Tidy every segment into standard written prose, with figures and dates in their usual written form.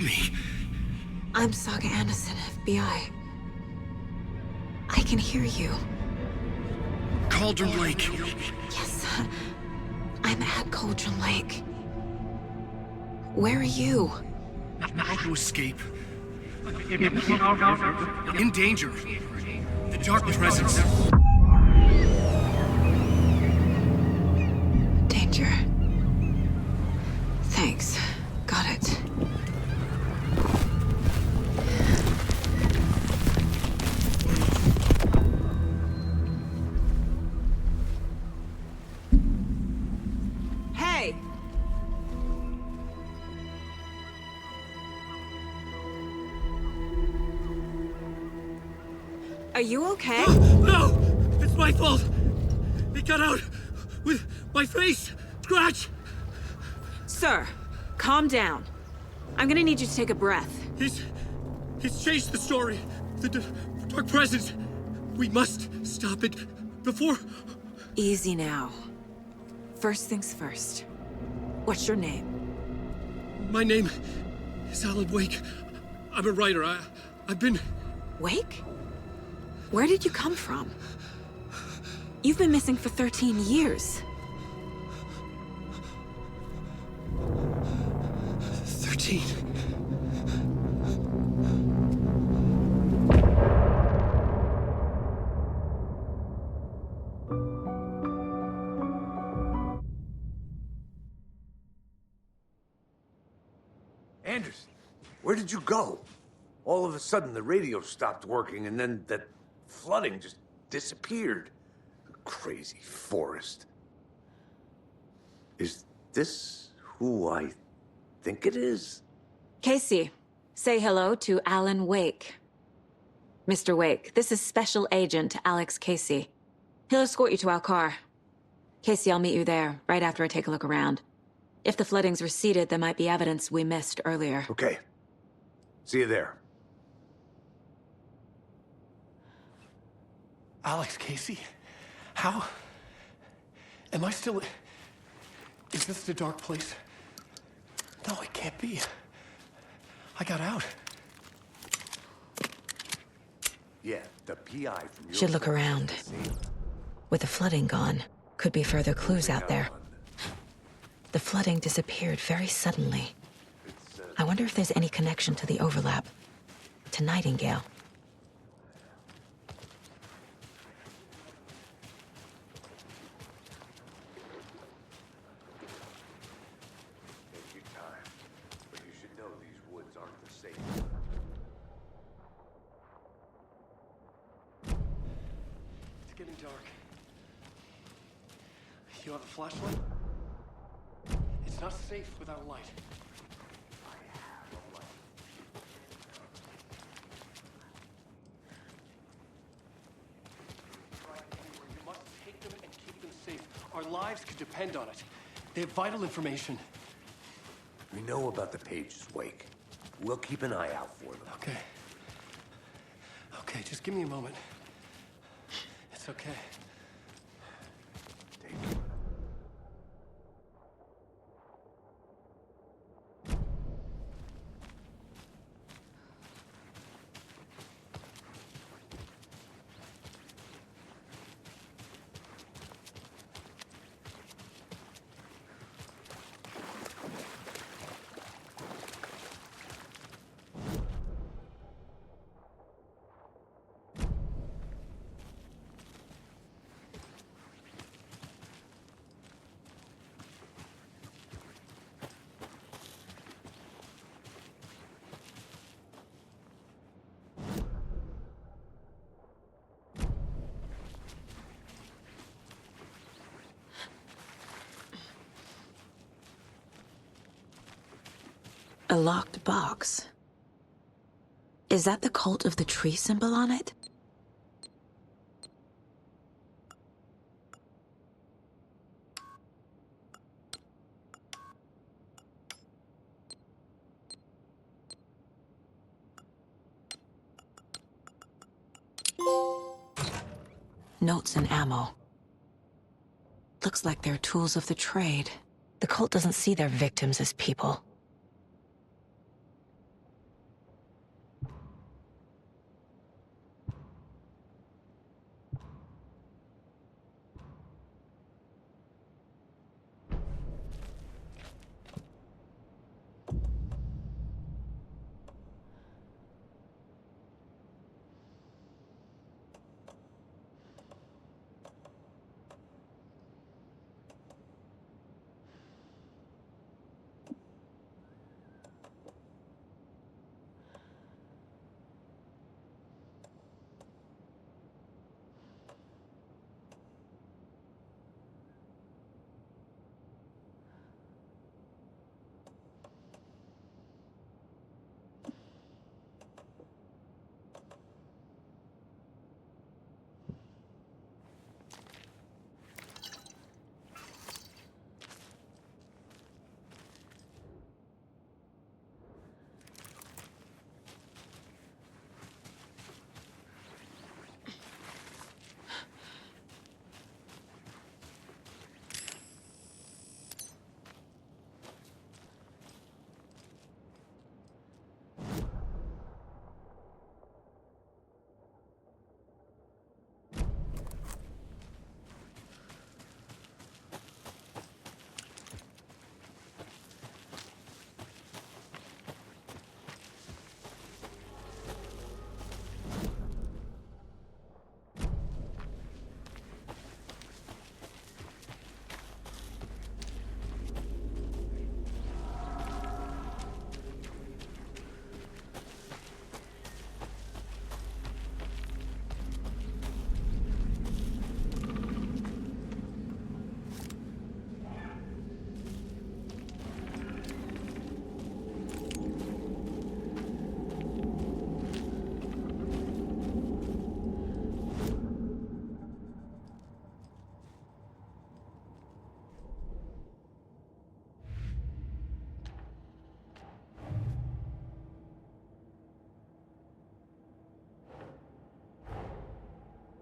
me? I'm Saga Anderson, FBI. I can hear you. Cauldron Lake. Yes, I'm at Cauldron Lake. Where are you? To escape. In danger. The Dark Presence. Danger. Thanks. Got it. Hey! Are you okay? No! It's my fault! It got out with my face! Scratch! Sir, calm down. I'm gonna need you to take a breath. He's changed the story. The Dark Presence. We must stop it before... Easy now. First things first. What's your name? My name is Alan Wake. I'm a writer. I've been... Wake? Where did you come from? You've been missing for 13 years. 13. Anderson, where did you go? All of a sudden, the radio stopped working, and then that flooding just disappeared. Crazy forest. Is this who I think it is? Casey, say hello to Alan Wake. Mr. Wake, this is Special Agent Alex Casey. He'll escort you to our car. Casey, I'll meet you there, right after I take a look around. If the flooding's receded, there might be evidence we missed earlier. Okay. See you there. Alex Casey? How? Am I still... Is this the dark place? No, it can't be. I got out. Yeah, the PI from your... Should look around. With the flooding gone, could be further clues out there. The flooding disappeared very suddenly. I wonder if there's any connection to the overlap. To Nightingale. Take your time, but you should know these woods aren't the safe. It's getting dark. You have a flashlight? It's not safe without light. You must take them and keep them safe. Our lives could depend on it. They have vital information. We know about the pages, Wake. We'll keep an eye out for them. Okay. Okay, just give me a moment. It's okay. Take care. A locked box. Is that the Cult of the Tree symbol on it? Notes and ammo. Looks like they're tools of the trade. The cult doesn't see their victims as people.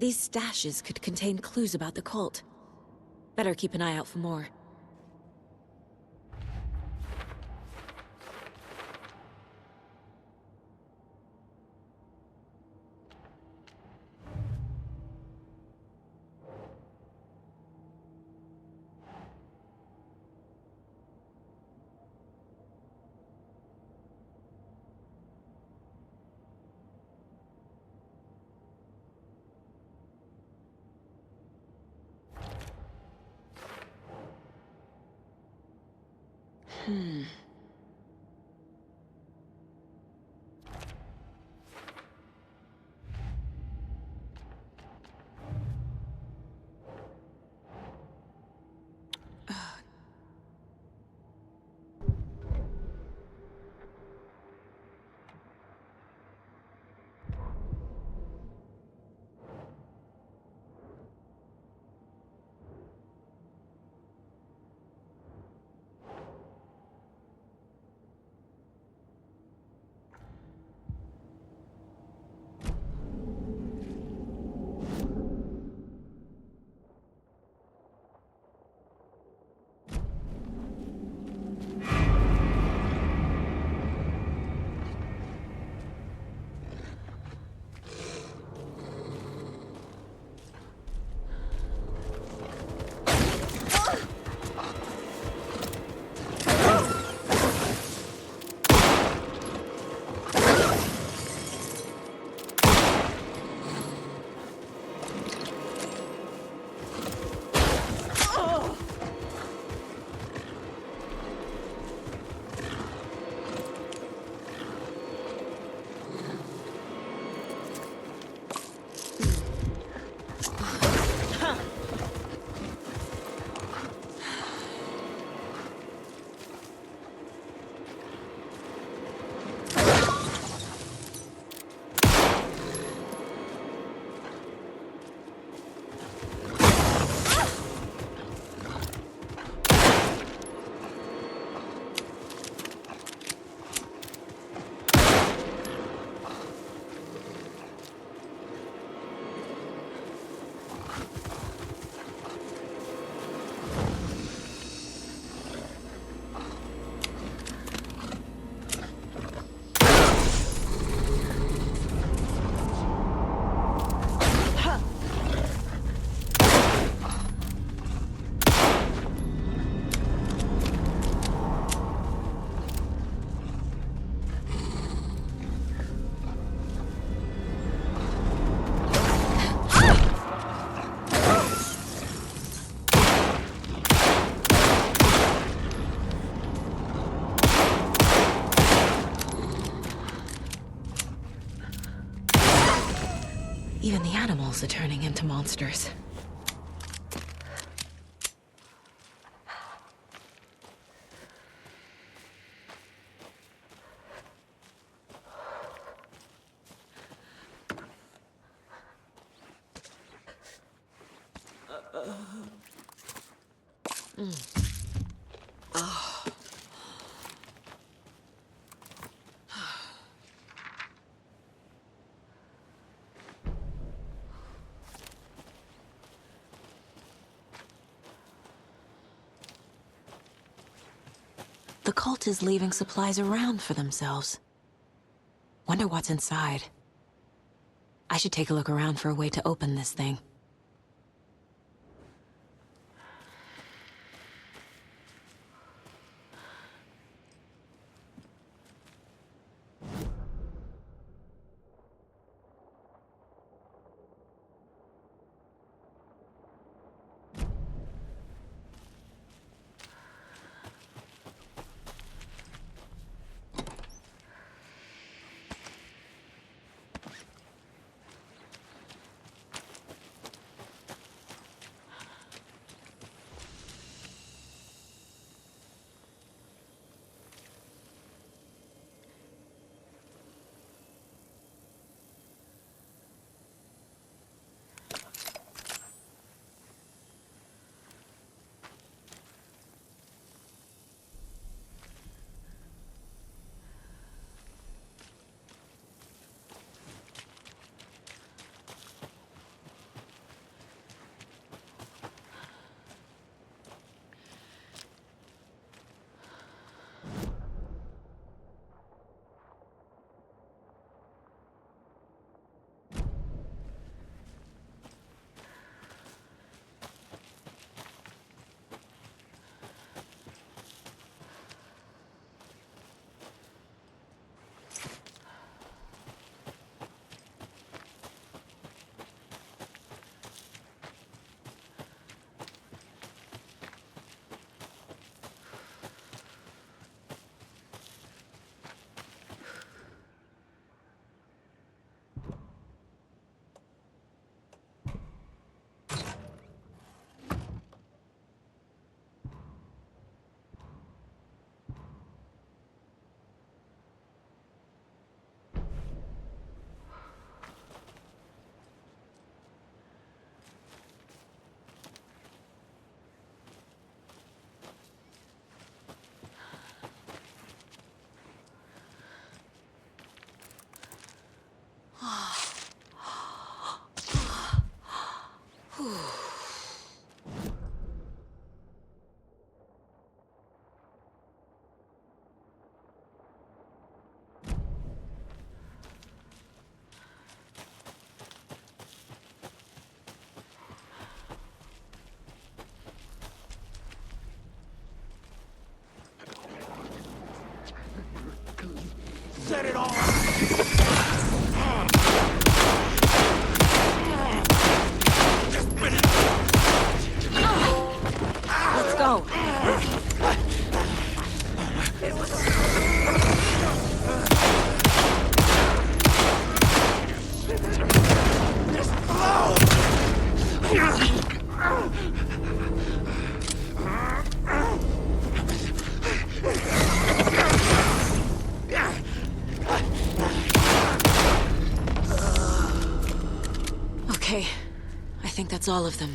These stashes could contain clues about the cult. Better keep an eye out for more. Even the animals are turning into monsters. The cult is leaving supplies around for themselves. Wonder what's inside. I should take a look around for a way to open this thing. Let's go. Okay, I think that's all of them.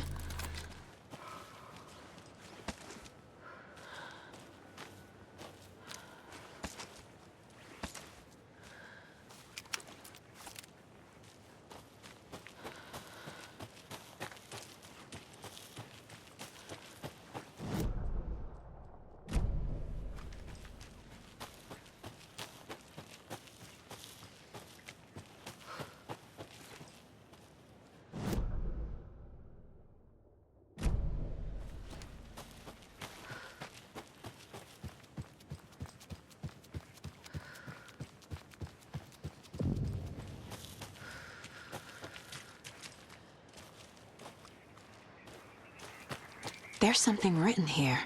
There's something written here.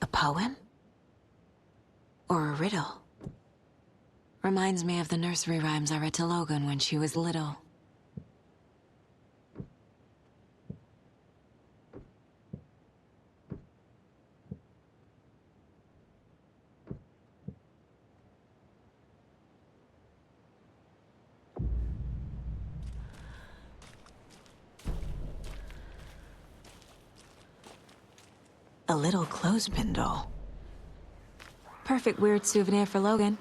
A poem? Or a riddle? Reminds me of the nursery rhymes I read to Logan when she was little. A little clothespin doll. Perfect weird souvenir for Logan.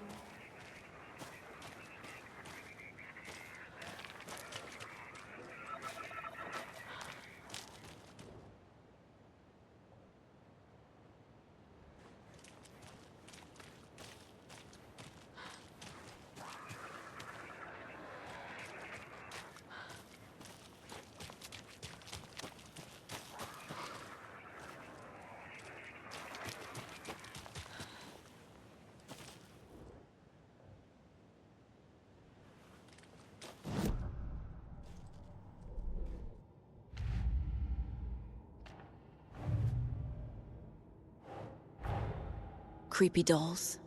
Creepy dolls.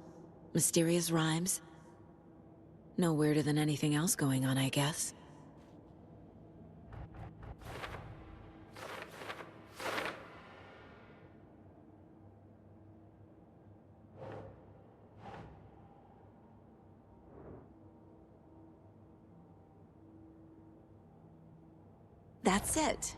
Mysterious rhymes. No weirder than anything else going on, I guess. That's it.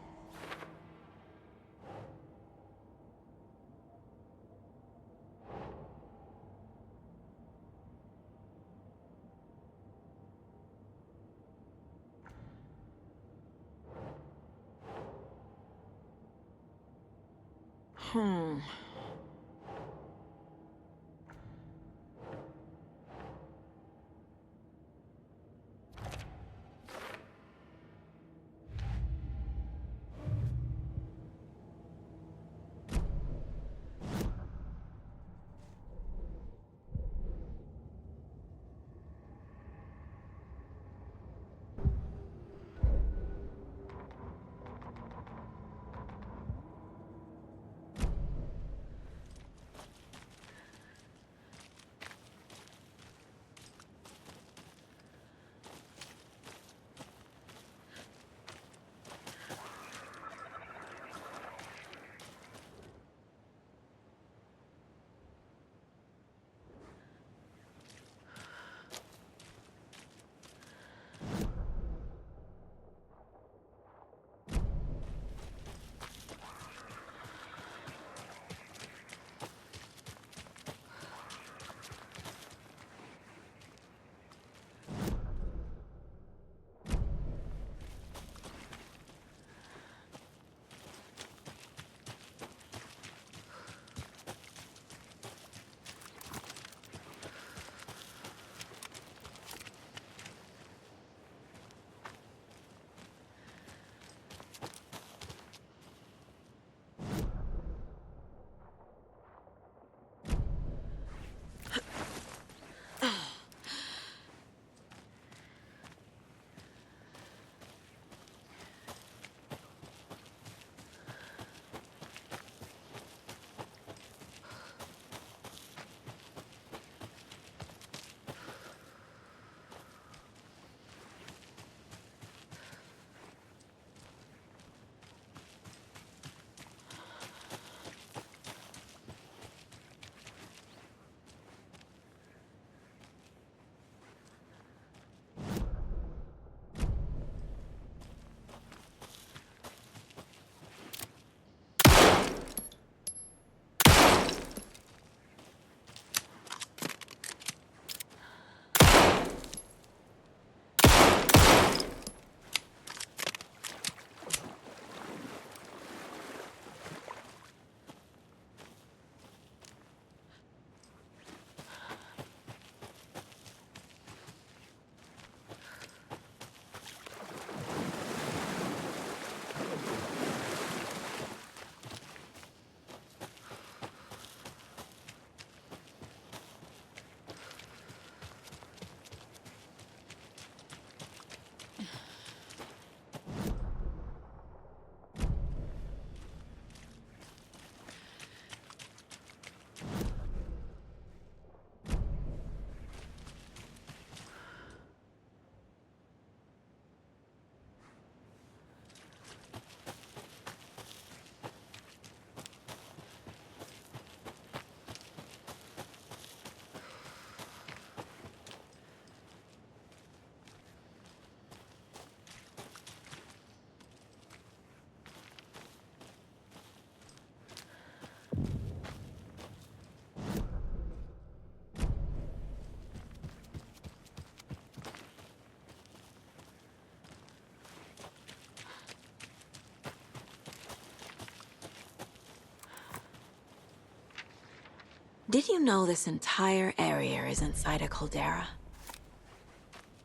Did you know this entire area is inside a caldera?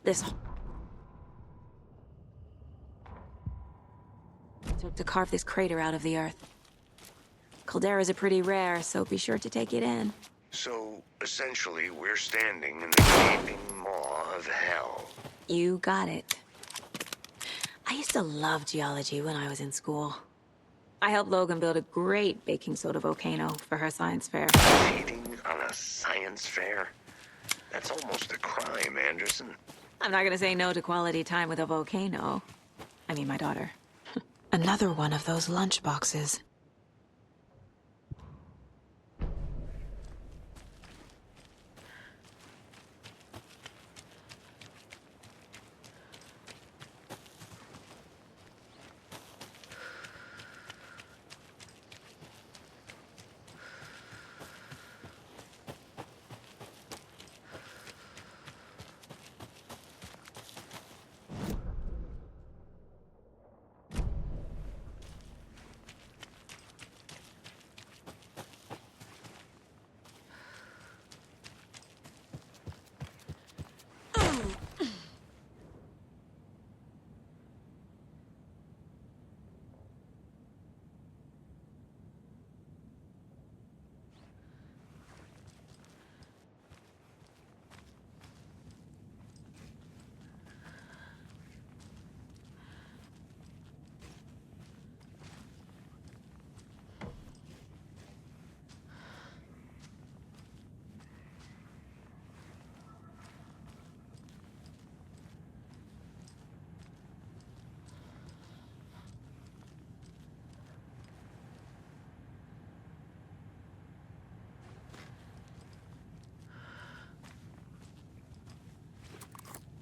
This took to carve this crater out of the earth. Calderas are pretty rare, so be sure to take it in. So, essentially, we're standing in the gaping maw of hell. You got it. I used to love geology when I was in school. I helped Logan build a great baking soda volcano for her science fair. Cheating on a science fair? That's almost a crime, Anderson. I'm not gonna say no to quality time with a volcano. I mean, my daughter. Another one of those lunchboxes.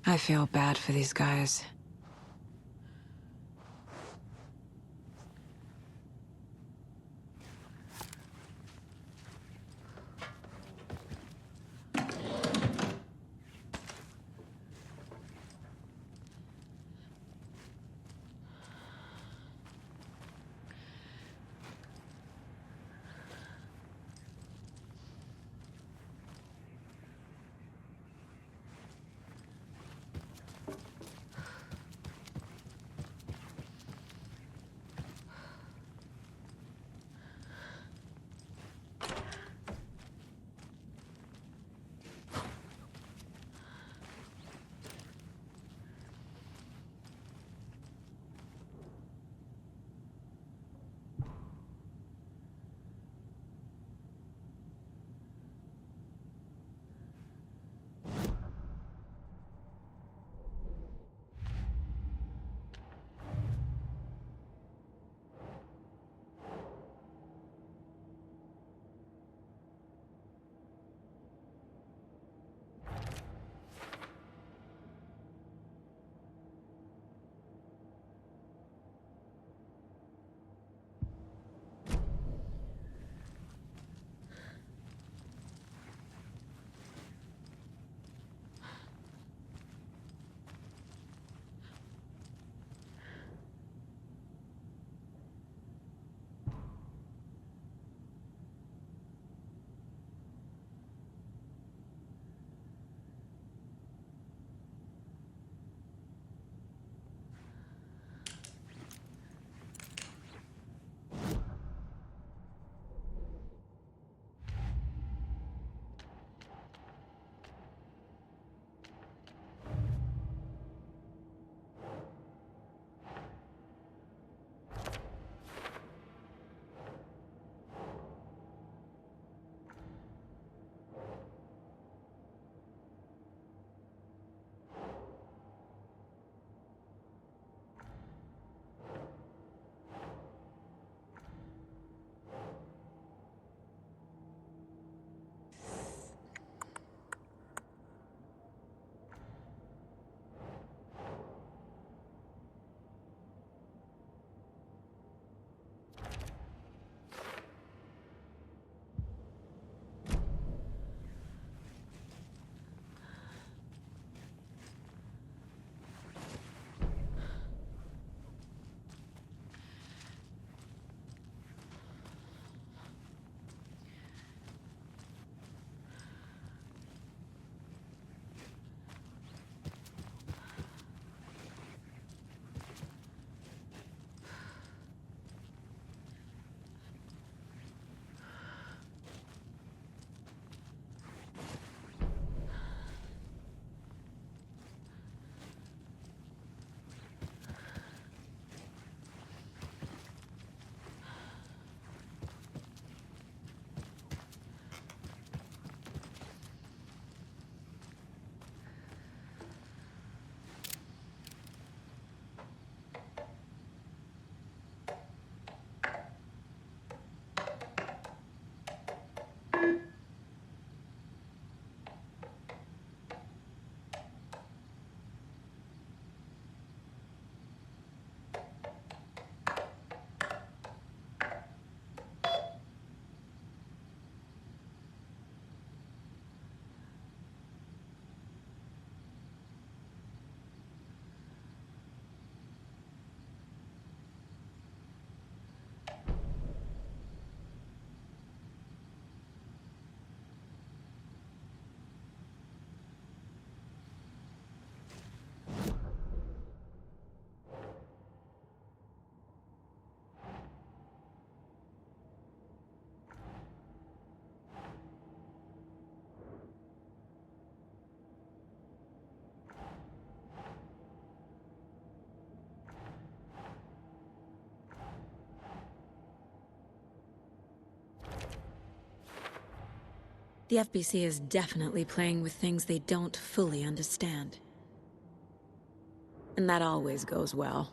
I feel bad for these guys. The FBC is definitely playing with things they don't fully understand. And that always goes well.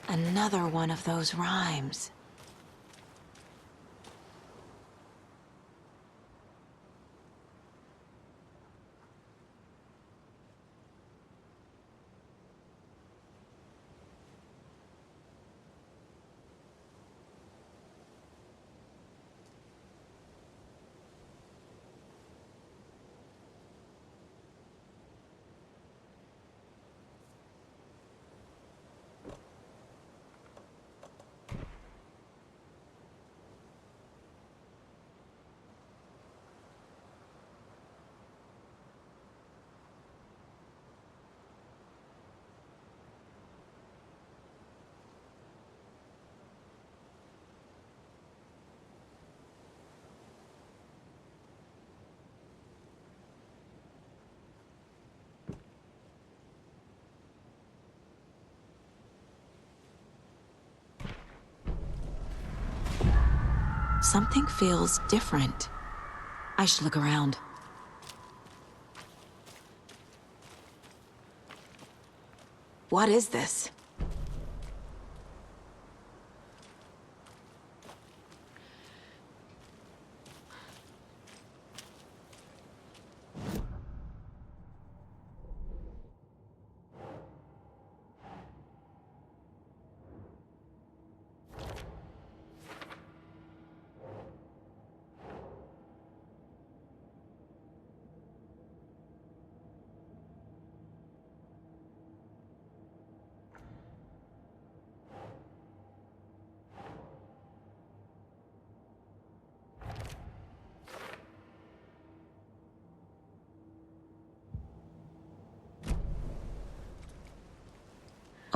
Another one of those rhymes. Something feels different. I should look around. What is this?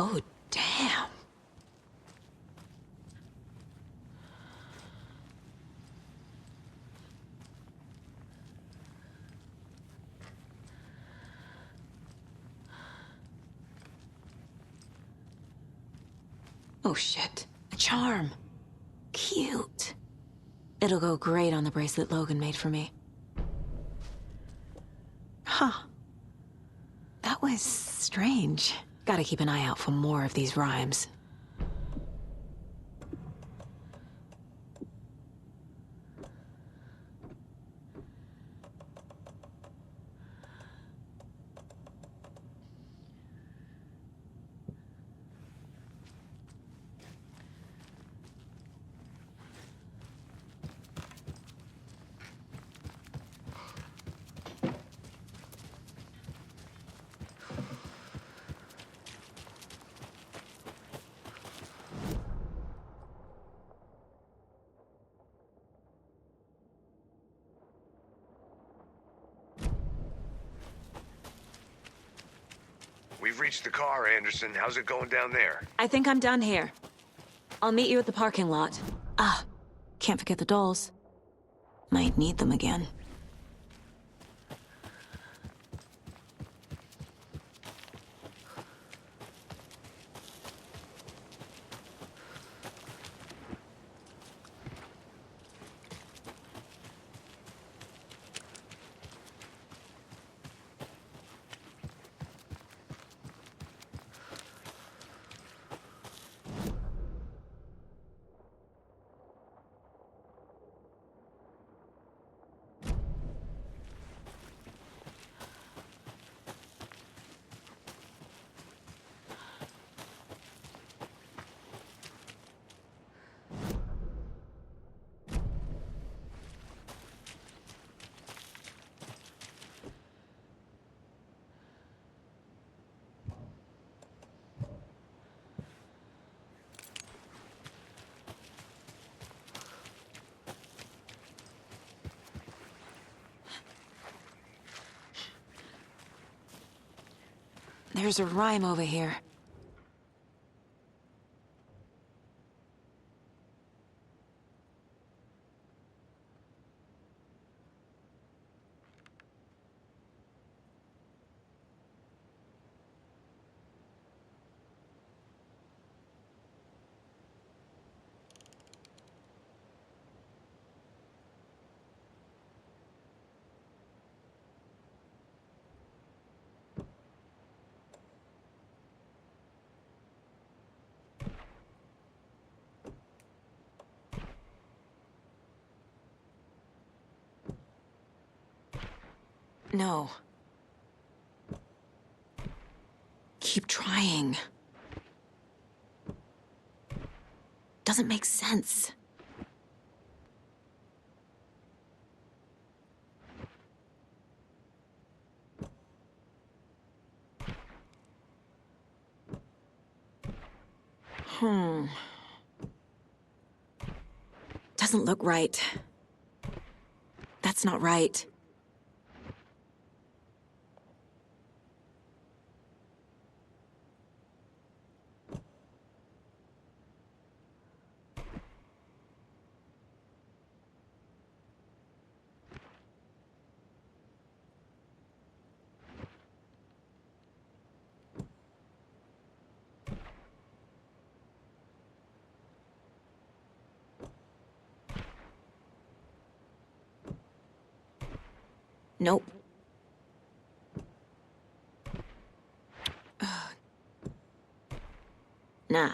Oh, damn. Oh shit. A charm. Cute. It'll go great on the bracelet Logan made for me. Huh. That was strange. Gotta keep an eye out for more of these rhymes. We've reached the car, Anderson. How's it going down there? I think I'm done here. I'll meet you at the parking lot. Ah, can't forget the dolls. Might need them again. There's a rhyme over here. No. Keep trying. Doesn't make sense. Doesn't look right. That's not right. Nope. Nah.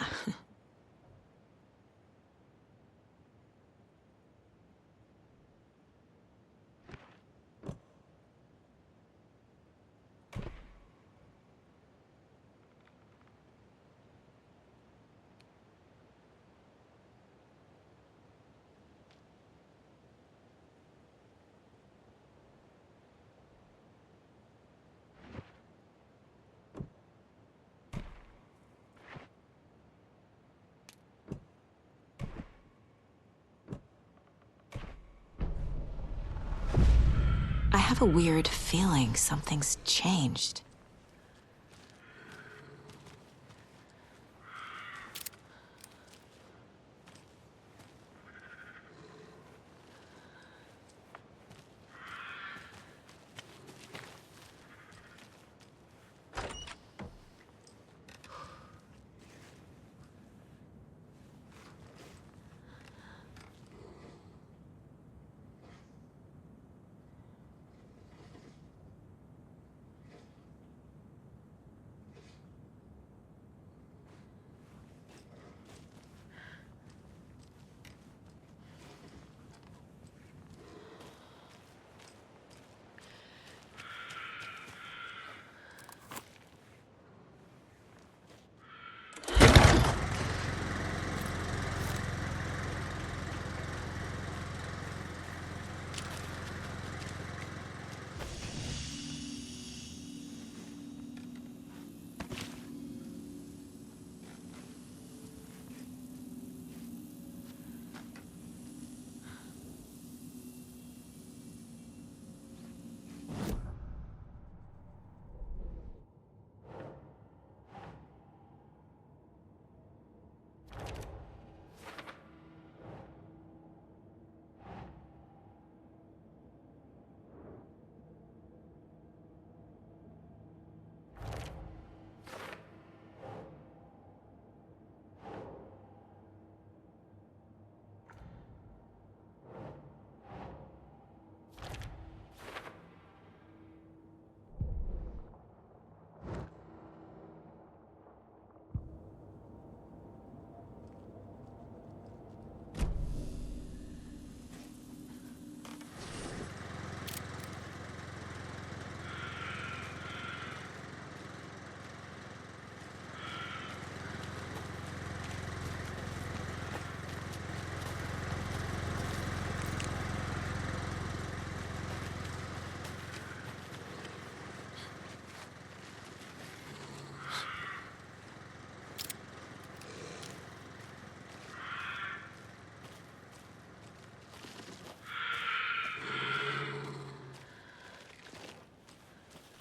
I have a weird feeling something's changed.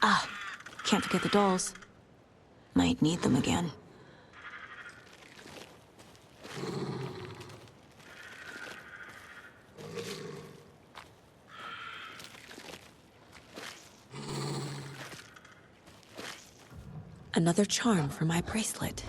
Ah, can't forget the dolls. Might need them again. Another charm for my bracelet.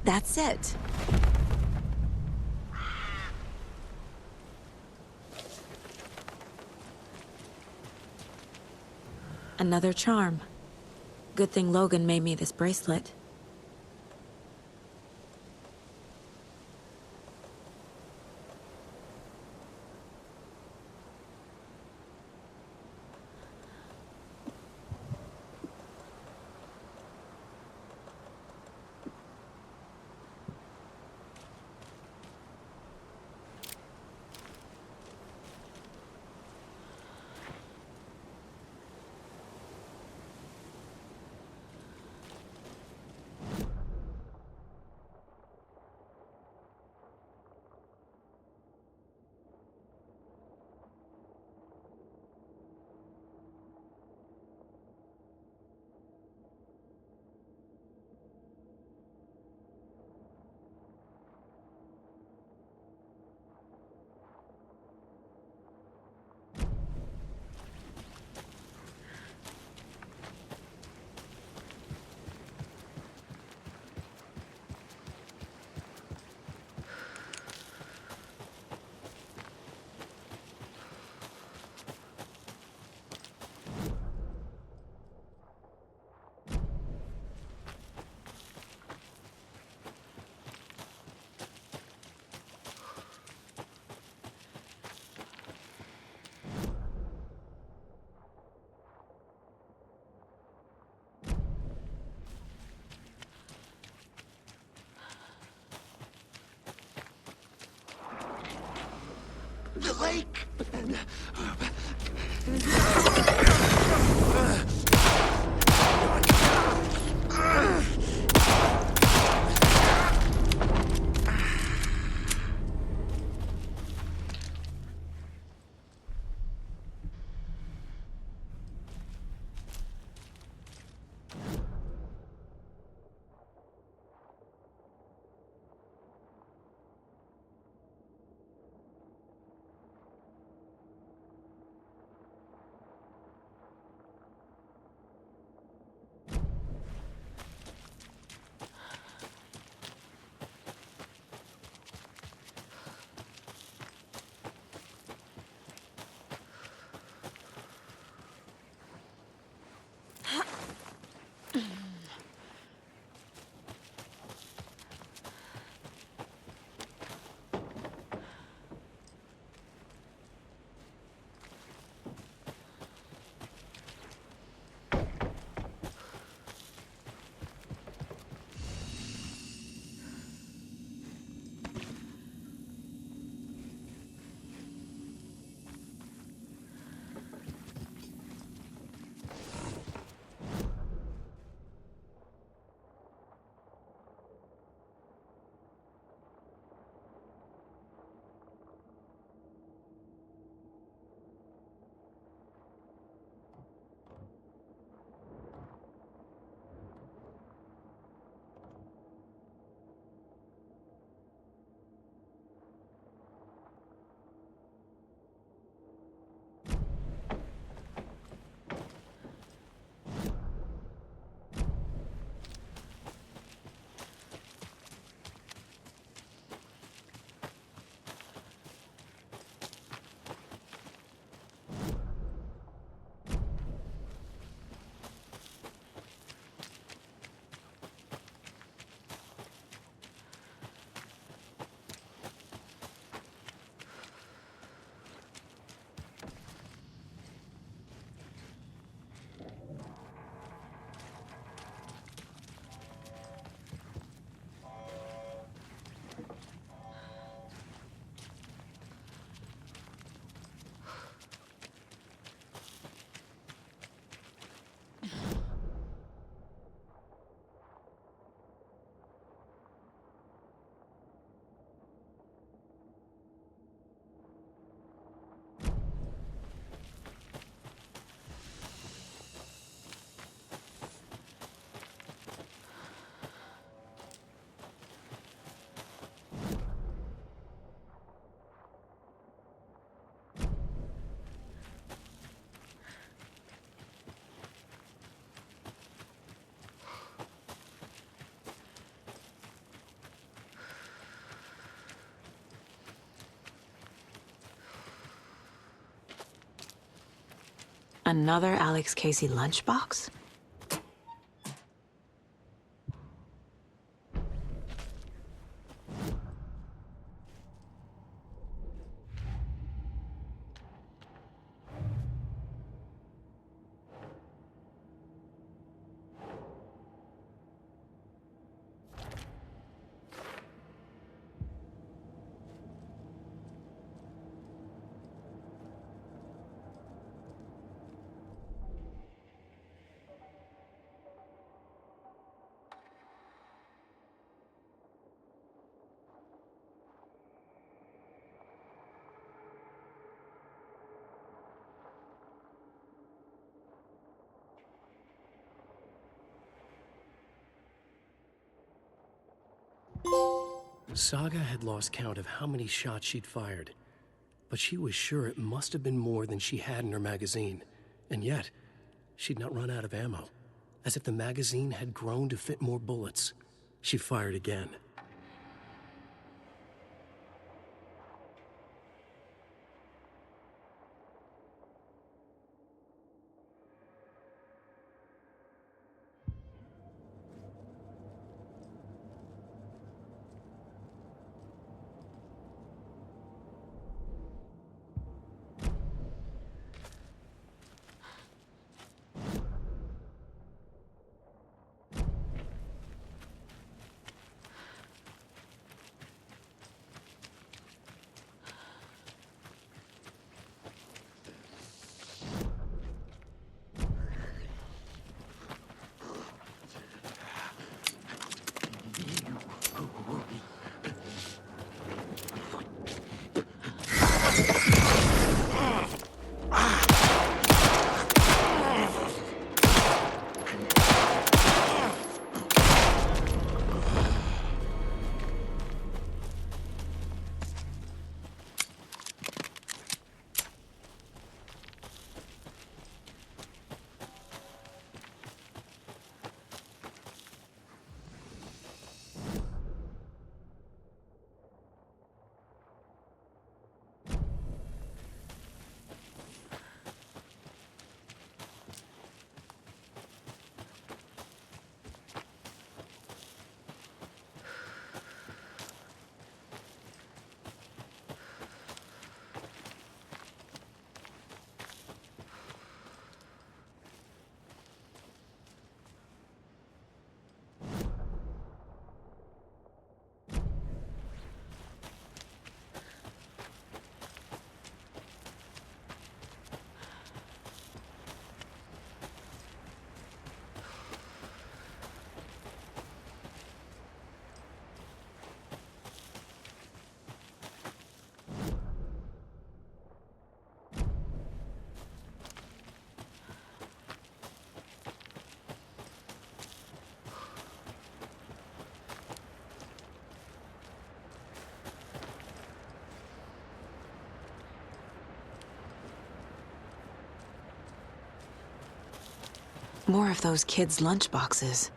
That's it. Another charm. Good thing Logan made me this bracelet. lake. Another Alex Casey lunchbox? Saga had lost count of how many shots she'd fired, but she was sure it must have been more than she had in her magazine. And yet, she'd not run out of ammo. As if the magazine had grown to fit more bullets. She fired again. more of those kids' lunchboxes.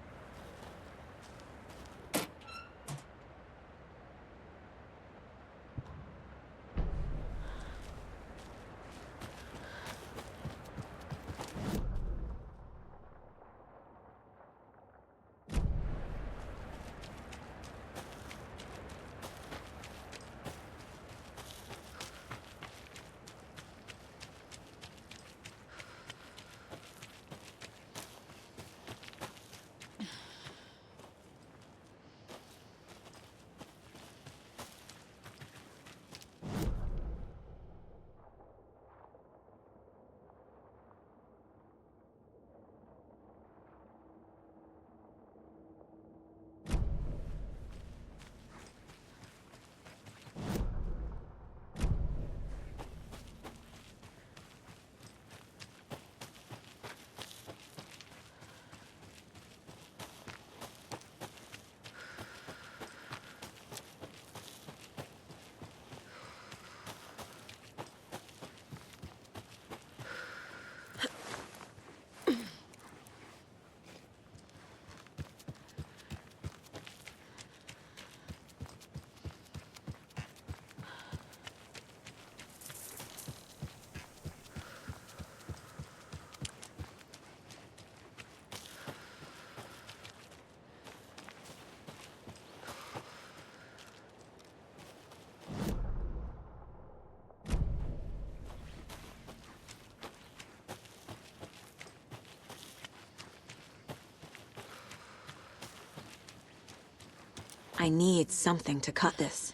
I need something to cut this.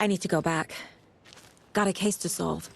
I need to go back. Got a case to solve.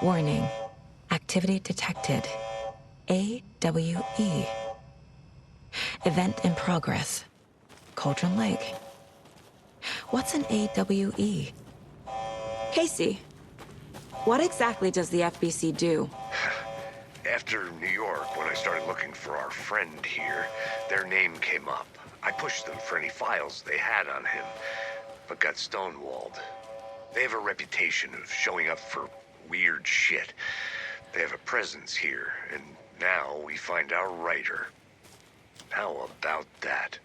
Warning. Activity detected. AWE. Event in progress. Cauldron Lake. What's an AWE? Casey, what exactly does the FBC do? After New York, when I started looking for our friend here, their name came up. I pushed them for any files they had on him, but got stonewalled. They have a reputation of showing up for weird shit. They have a presence here, and now we find our writer. How about that?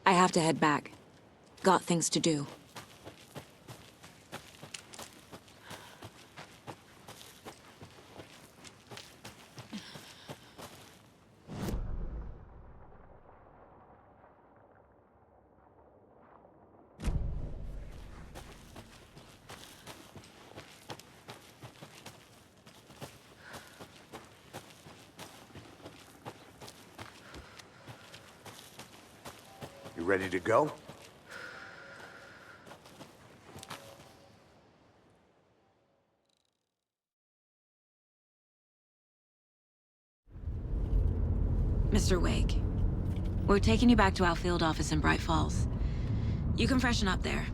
I have to head back. Got things to do. You ready to go? Mr. Wake, we're taking you back to our field office in Bright Falls. You can freshen up there,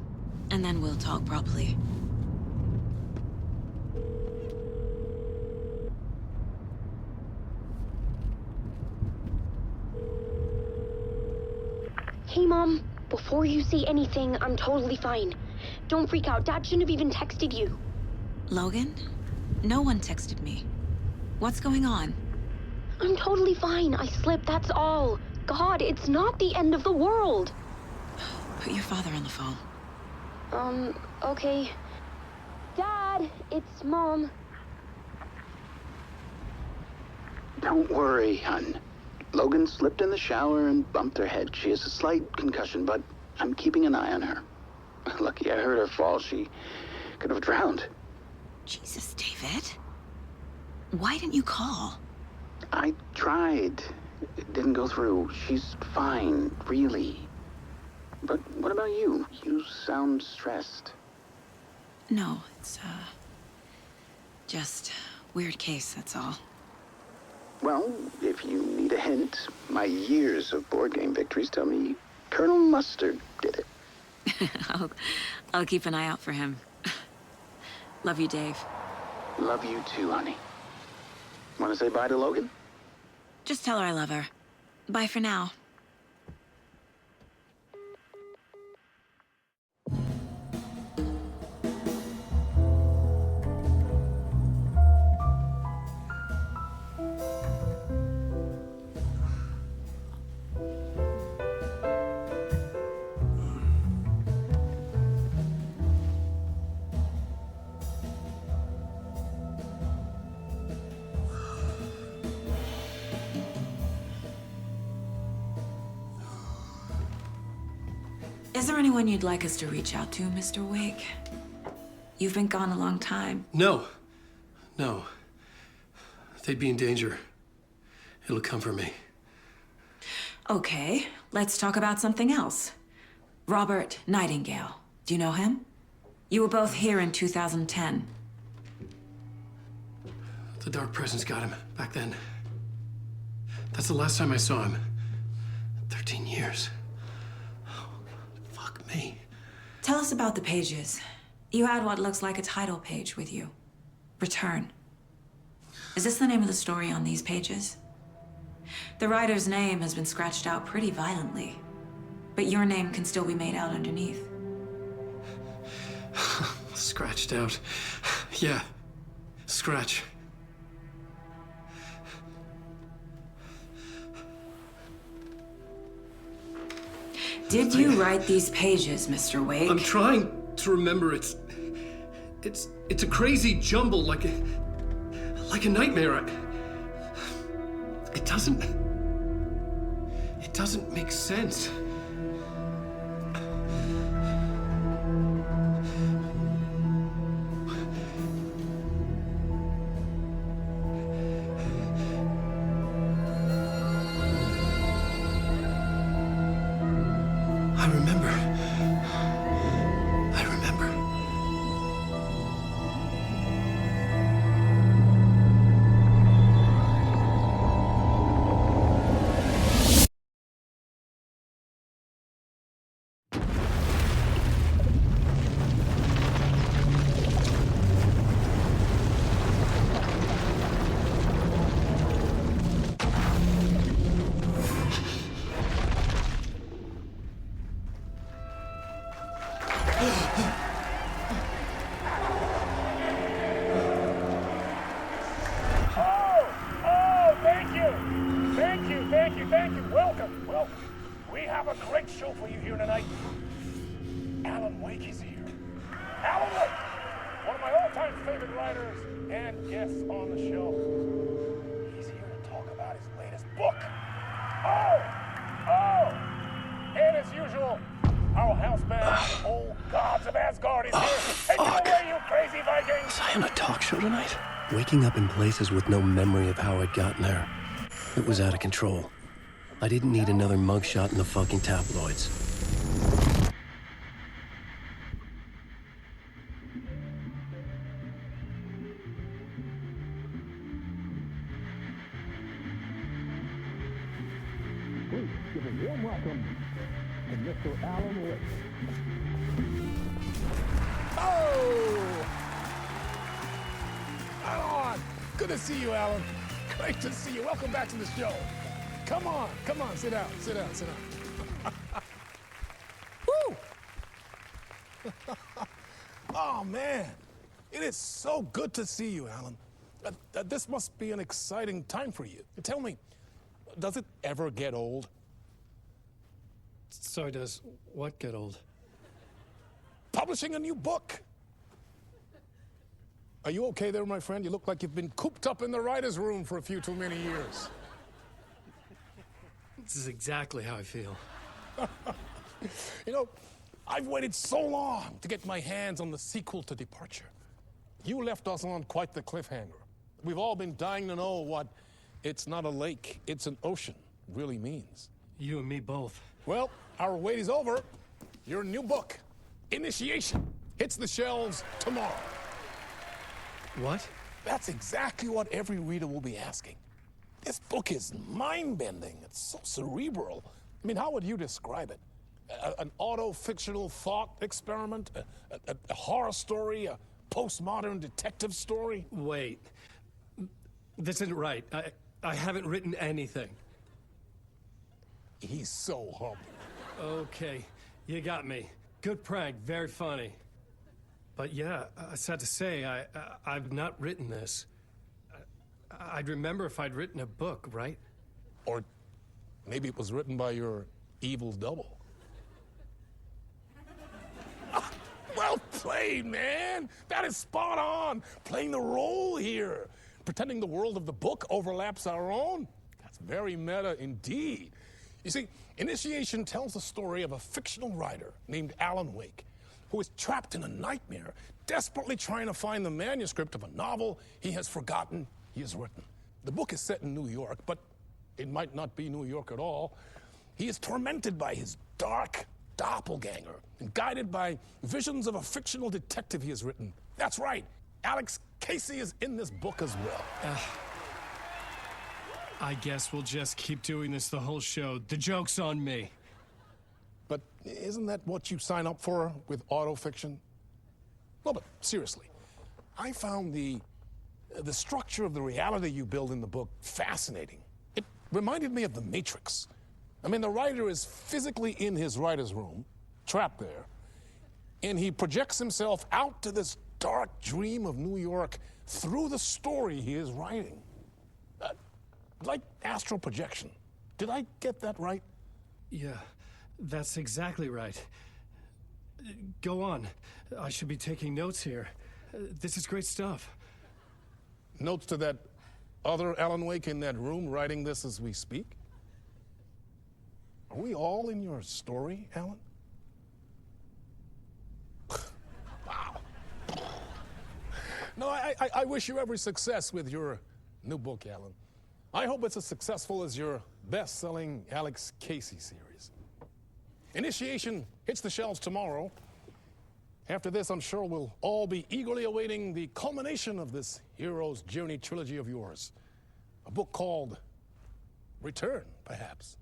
and then we'll talk properly. Hey, Mom. Before you say anything, I'm totally fine. Don't freak out. Dad shouldn't have even texted you. Logan? No one texted me. What's going on? I'm totally fine. I slipped, that's all. God, it's not the end of the world. Put your father on the phone. Okay. Dad, it's Mom. Don't worry, hon. Logan slipped in the shower and bumped her head. She has a slight concussion, but I'm keeping an eye on her. Lucky I heard her fall. She could have drowned. Jesus, David. Why didn't you call? I tried. It didn't go through. She's fine, really. But what about you? You sound stressed. No, it's, just weird case, that's all. Well, if you need a hint, my years of board game victories tell me Colonel Mustard did it. I'll keep an eye out for him. Love you, Dave. Love you too, honey. Want to say bye to Logan? Just tell her I love her. Bye for now. Is there anyone you'd like us to reach out to, Mr. Wake? You've been gone a long time. No. They'd be in danger. It'll come for me. Okay, let's talk about something else. Robert Nightingale. Do you know him? You were both here in 2010. The Dark Presence got him back then. That's the last time I saw him. 13 years. Oh, fuck me. Tell us about the pages. You had what looks like a title page with you. Return. Is this the name of the story on these pages? The writer's name has been scratched out pretty violently, but your name can still be made out underneath. Scratched out. Yeah. Scratch. Did you write these pages, Mr. Wake? I'm trying to remember. It's a crazy jumble, like a nightmare. It doesn't make sense. I remember. Thank you. Welcome. We have a great show for you here tonight. Alan Wake is here. Alan Wake, one of my all-time favorite writers and guests on the show. He's here to talk about his latest book. And as usual, our house band, Old Gods of Asgard, is here. Take it away, you crazy Vikings! Was I on a talk show tonight? Waking up in places with no memory of how I'd gotten there. It was out of control. I didn't need another mugshot in the fucking tabloids. Please give a warm welcome to Mr. Alan Wake. Oh! Alan! Good to see you, Alan. Great to see you. Welcome back to the show. Come on, sit down. Woo! Oh, man. It is so good to see you, Alan. This must be an exciting time for you. Tell me, does it ever get old? Sorry, does what get old? Publishing a new book. Are you okay there, my friend? You look like you've been cooped up in the writer's room for a few too many years. This is exactly how I feel. You know, I've waited so long to get my hands on the sequel to Departure. You left us on quite the cliffhanger. We've all been dying to know what "it's not a lake, it's an ocean" really means. You and me both. Well, our wait is over. Your new book, Initiation, hits the shelves tomorrow. What? That's exactly what every reader will be asking. This book is mind-bending. It's so cerebral. I mean, how would you describe it? An auto-fictional thought experiment? A horror story? A postmodern detective story? Wait. This isn't right. I haven't written anything. He's so humble. Okay, you got me. Good prank, very funny. But yeah, sad to say, I've not written this. I'd remember if I'd written a book, right? Or maybe it was written by your evil double. Well played, man. That is spot on. Playing the role here. Pretending the world of the book overlaps our own. That's very meta indeed. You see, Initiation tells the story of a fictional writer named Alan Wake, who is trapped in a nightmare, desperately trying to find the manuscript of a novel he has forgotten he has written. The book is set in New York, but it might not be New York at all. He is tormented by his dark doppelganger and guided by visions of a fictional detective he has written. That's right, Alex Casey is in this book as well. I guess we'll just keep doing this the whole show. The joke's on me. But isn't that what you sign up for with autofiction? No, but seriously, I found the structure of the reality you build in the book fascinating. It reminded me of The Matrix. I mean, the writer is physically in his writer's room, trapped there, and he projects himself out to this dark dream of New York through the story he is writing. Like astral projection. Did I get that right? Yeah, that's exactly right. Go on. I should be taking notes here. This is great stuff. Notes to that other Alan Wake in that room writing this as we speak? Are we all in your story, Alan? Wow. No, I wish you every success with your new book, Alan. I hope it's as successful as your best-selling Alex Casey series. Initiation hits the shelves tomorrow. After this, I'm sure we'll all be eagerly awaiting the culmination of this Hero's Journey trilogy of yours. A book called Return, perhaps.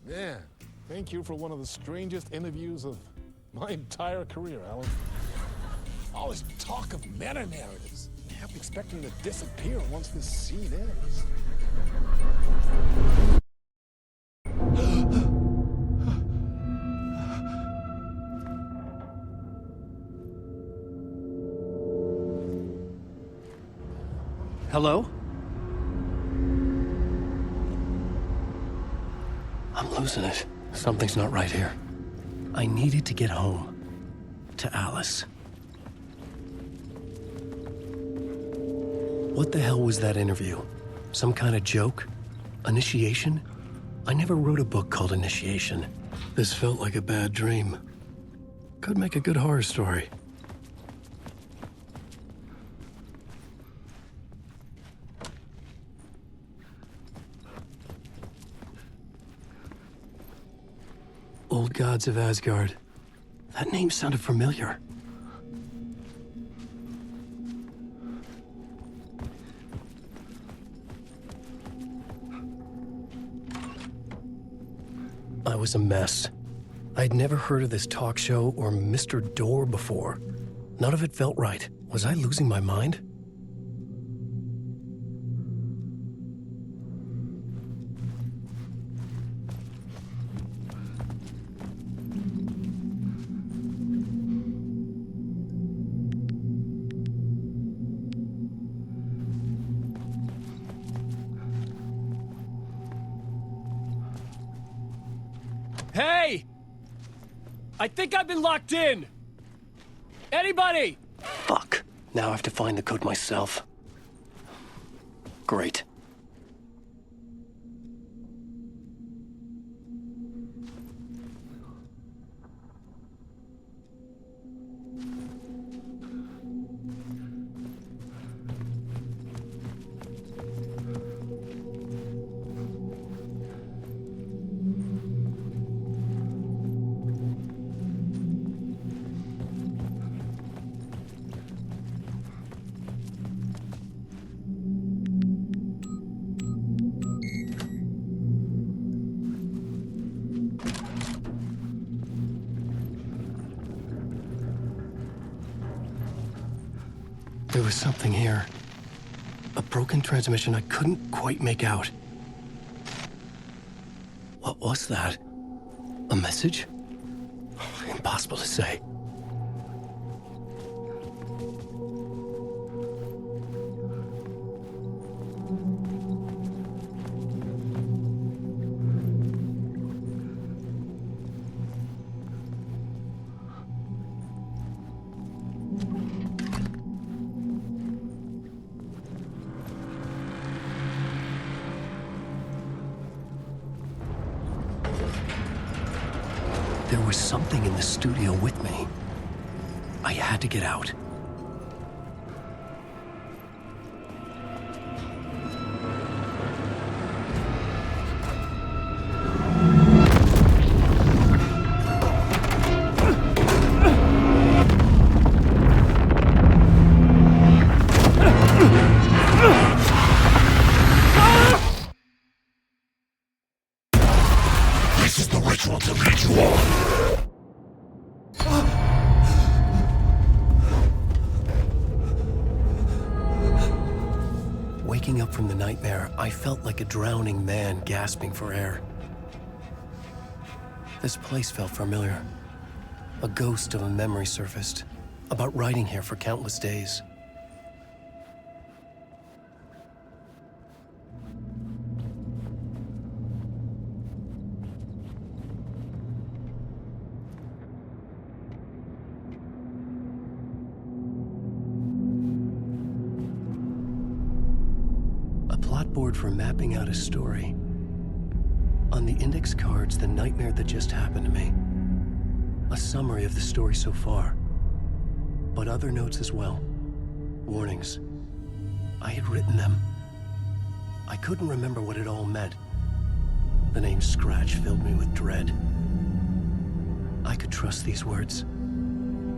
Man, thank you for one of the strangest interviews of my entire career, Alan. All this talk of meta-narratives. I'm expecting to disappear once this scene ends. Hello? I'm losing it. Something's not right here. I needed to get home. To Alice. What the hell was that interview? Some kind of joke? Initiation? I never wrote a book called Initiation. This felt like a bad dream. Could make a good horror story. Old Gods of Asgard. That name sounded familiar. I was a mess. I'd never heard of this talk show or Mr. Door before. None of it felt right. Was I losing my mind? Hey! I think I've been locked in! Anybody? Fuck. Now I have to find the code myself. Great. There was something here. A broken transmission I couldn't quite make out. What was that? A message? Impossible to say. There was something in the studio with me. I had to get out. unnatural to lead you on. Waking up from the nightmare, I felt like a drowning man gasping for air. This place felt familiar. A ghost of a memory surfaced, about riding here for countless days. A plot board for mapping out a story. On the index cards, the nightmare that just happened to me. A summary of the story so far, but other notes as well. Warnings. I had written them. I couldn't remember what it all meant. The name Scratch filled me with dread. I could trust these words.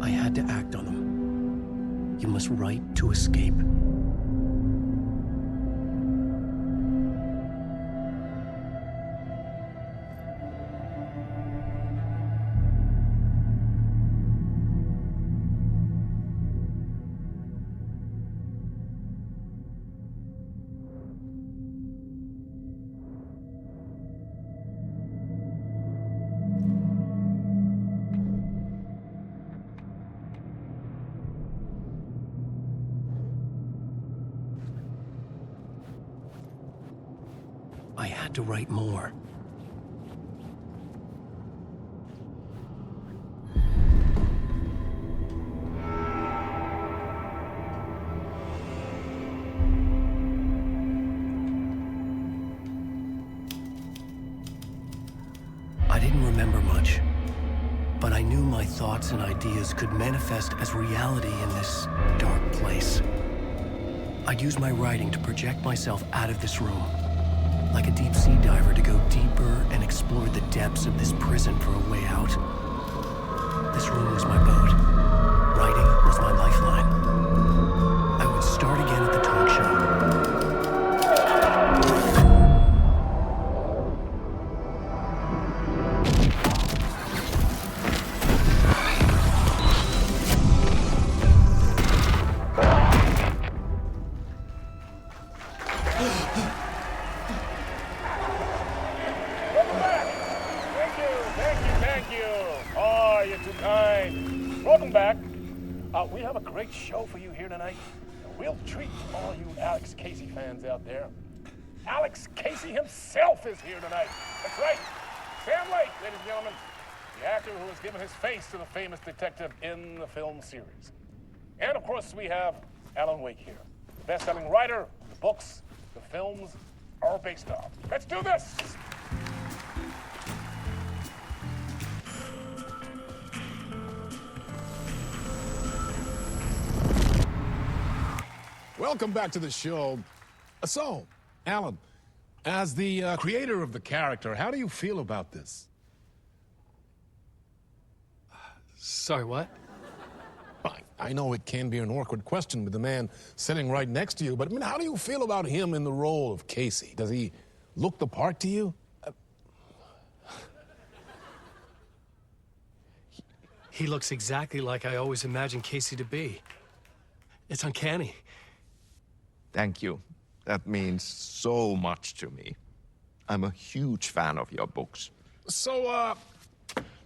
I had to act on them. You must write to escape. I had to write more. I didn't remember much, but I knew my thoughts and ideas could manifest as reality in this dark place. I'd use my writing to project myself out of this room. Like a deep-sea diver to go deeper and explore the depths of this prison for a way out. This room was my boat. Writing was my lifeline. I would start again at the talk show. Welcome back. We have a great show for you here tonight. We'll treat all you Alex Casey fans out there. Alex Casey himself is here tonight. That's right. Sam Lake, ladies and gentlemen. The actor who has given his face to the famous detective in the film series. And of course, we have Alan Wake here. The best-selling writer, the books, the films are based on. Let's do this! Welcome back to the show. So, Alan, as the creator of the character, how do you feel about this? Sorry, what? I know it can be an awkward question with the man sitting right next to you, but I mean, how do you feel about him in the role of Casey? Does he look the part to you? He looks exactly like I always imagined Casey to be. It's uncanny. Thank you. That means so much to me. I'm a huge fan of your books. So,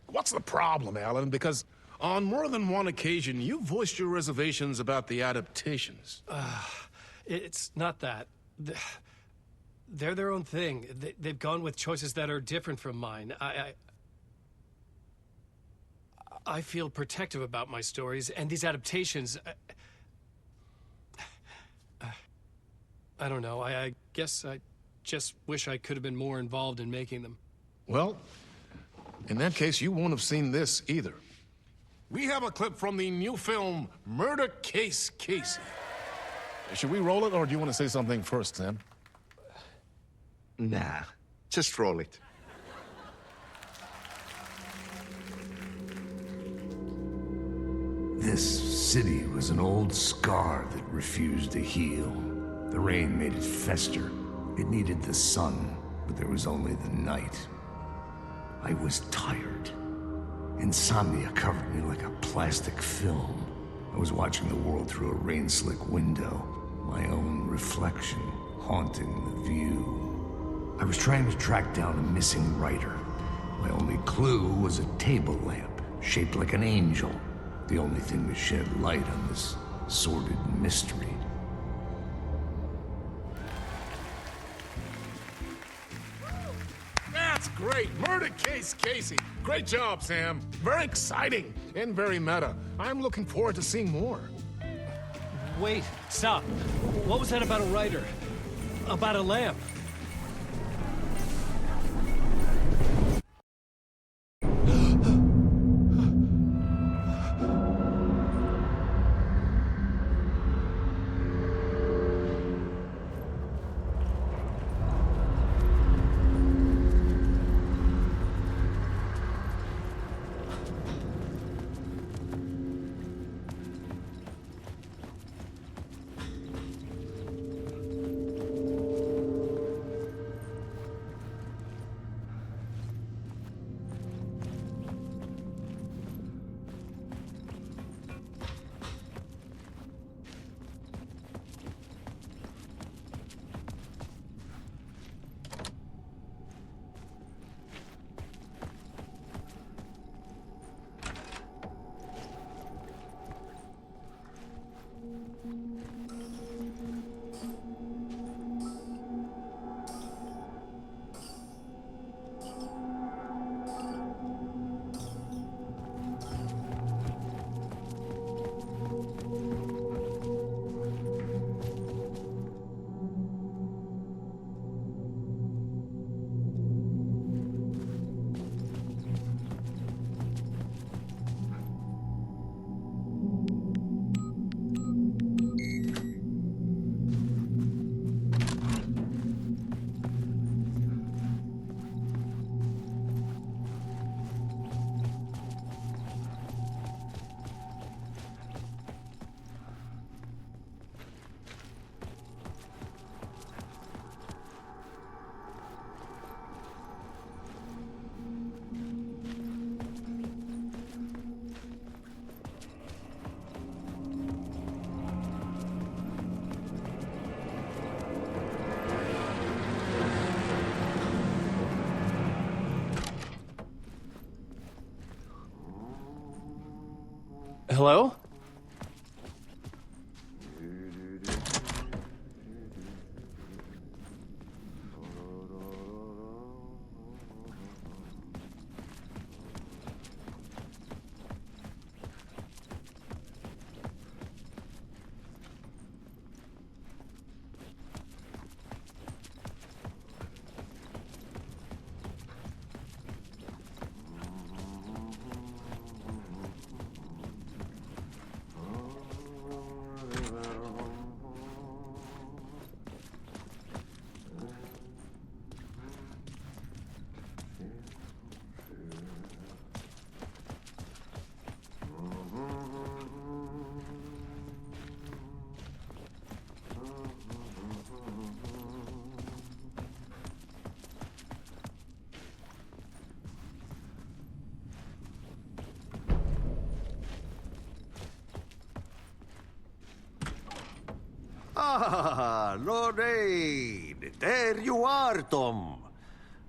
what's the problem, Alan? Because on more than one occasion, you voiced your reservations about the adaptations. It's not that. They're their own thing. They've gone with choices that are different from mine. I feel protective about my stories, and these adaptations... I don't know. I guess I just wish I could have been more involved in making them. Well, in that case, you won't have seen this either. We have a clip from the new film, Murder Case Casey. Should we roll it, or do you want to say something first, Sam? Nah, just roll it. This city was an old scar that refused to heal. The rain made it fester. It needed the sun, but there was only the night. I was tired. Insomnia covered me like a plastic film. I was watching the world through a rain-slick window, my own reflection haunting the view. I was trying to track down a missing writer. My only clue was a table lamp, shaped like an angel. The only thing to shed light on this sordid mystery. That's great. Murder Case Casey. Great job, Sam. Very exciting and very meta. I'm looking forward to seeing more. Wait, stop. What was that about a writer? About a lamp? Hello? Ah, Lorraine! There you are, Tom.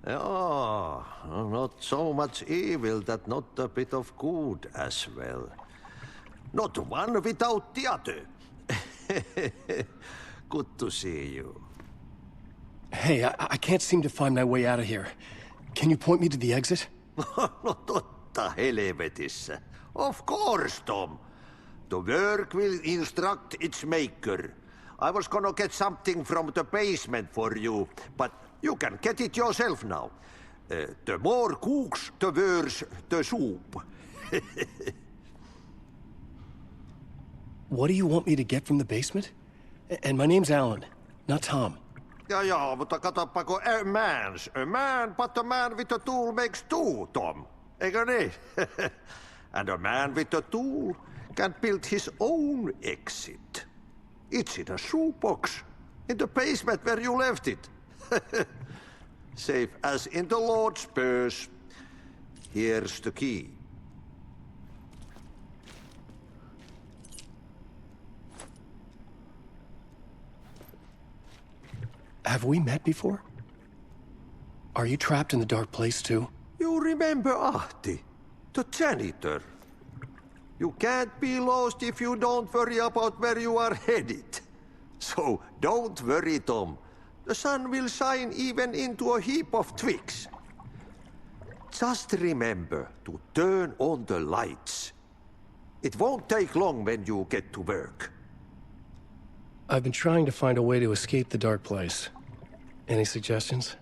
Oh, not so much evil that not a bit of good as well. Not one without the other. Good to see you. Hey, I can't seem to find my way out of here. Can you point me to the exit? No totta helvetissä. Of course, Tom. The work will instruct its maker. I was gonna get something from the basement for you, but you can get it yourself now. The more cooks, the worse the soup. What do you want me to get from the basement? And my name's Alan, not Tom. Ja, mutta katoppa, a man, but a man with a tool makes two, Tom. Eikö niin? And a man with a tool can build his own exit. It's in a shoebox, in the basement where you left it. Safe as in the Lord's purse. Here's the key. Have we met before? Are you trapped in the dark place too? You remember Ahti, the janitor. You can't be lost if you don't worry about where you are headed. So don't worry, Tom. The sun will shine even into a heap of twigs. Just remember to turn on the lights. It won't take long when you get to work. I've been trying to find a way to escape the dark place. Any suggestions?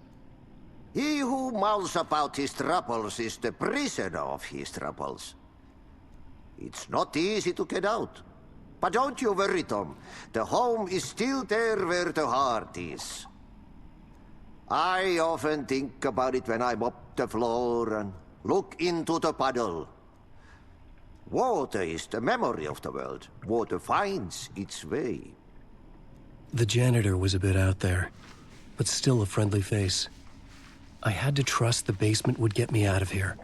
He who mouths about his troubles is the prisoner of his troubles. It's not easy to get out. But don't you worry, Tom. The home is still there where the heart is. I often think about it when I mop the floor and look into the puddle. Water is the memory of the world. Water finds its way. The janitor was a bit out there, but still a friendly face. I had to trust the basement would get me out of here.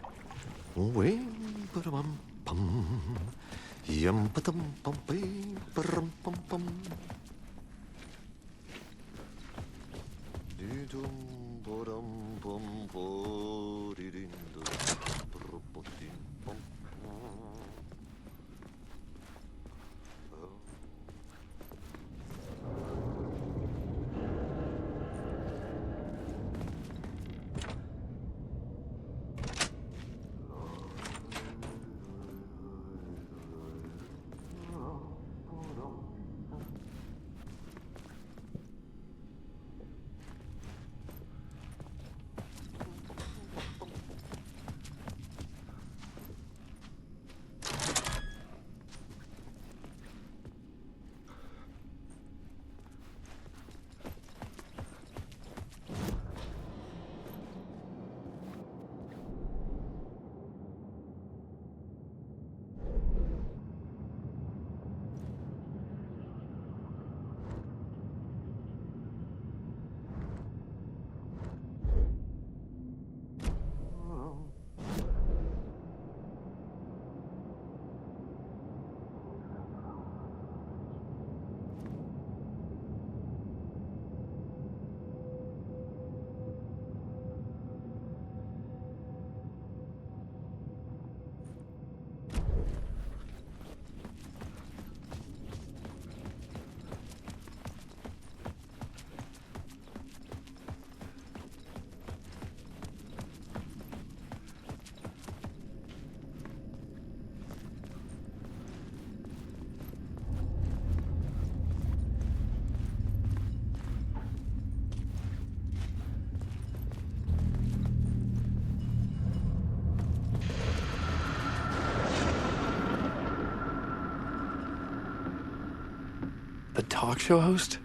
The talk show host?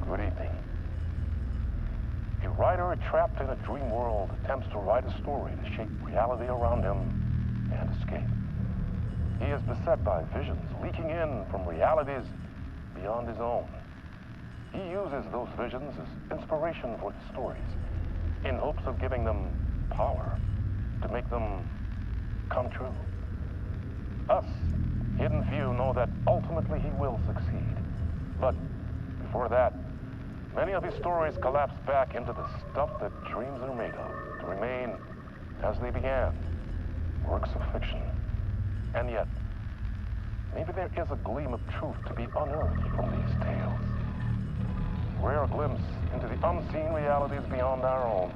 Good evening. A writer trapped in a dream world attempts to write a story to shape reality around him and escape. He is beset by visions leaking in from realities beyond his own. He uses those visions as inspiration for his stories, in hopes of giving them power to make them come true. Us, Hidden Few, know that ultimately he will succeed. But before that, many of his stories collapse back into the stuff that dreams are made of, to remain as they began, works of fiction. And yet, maybe there is a gleam of truth to be unearthed from these tales. Rare glimpse into the unseen realities beyond our own,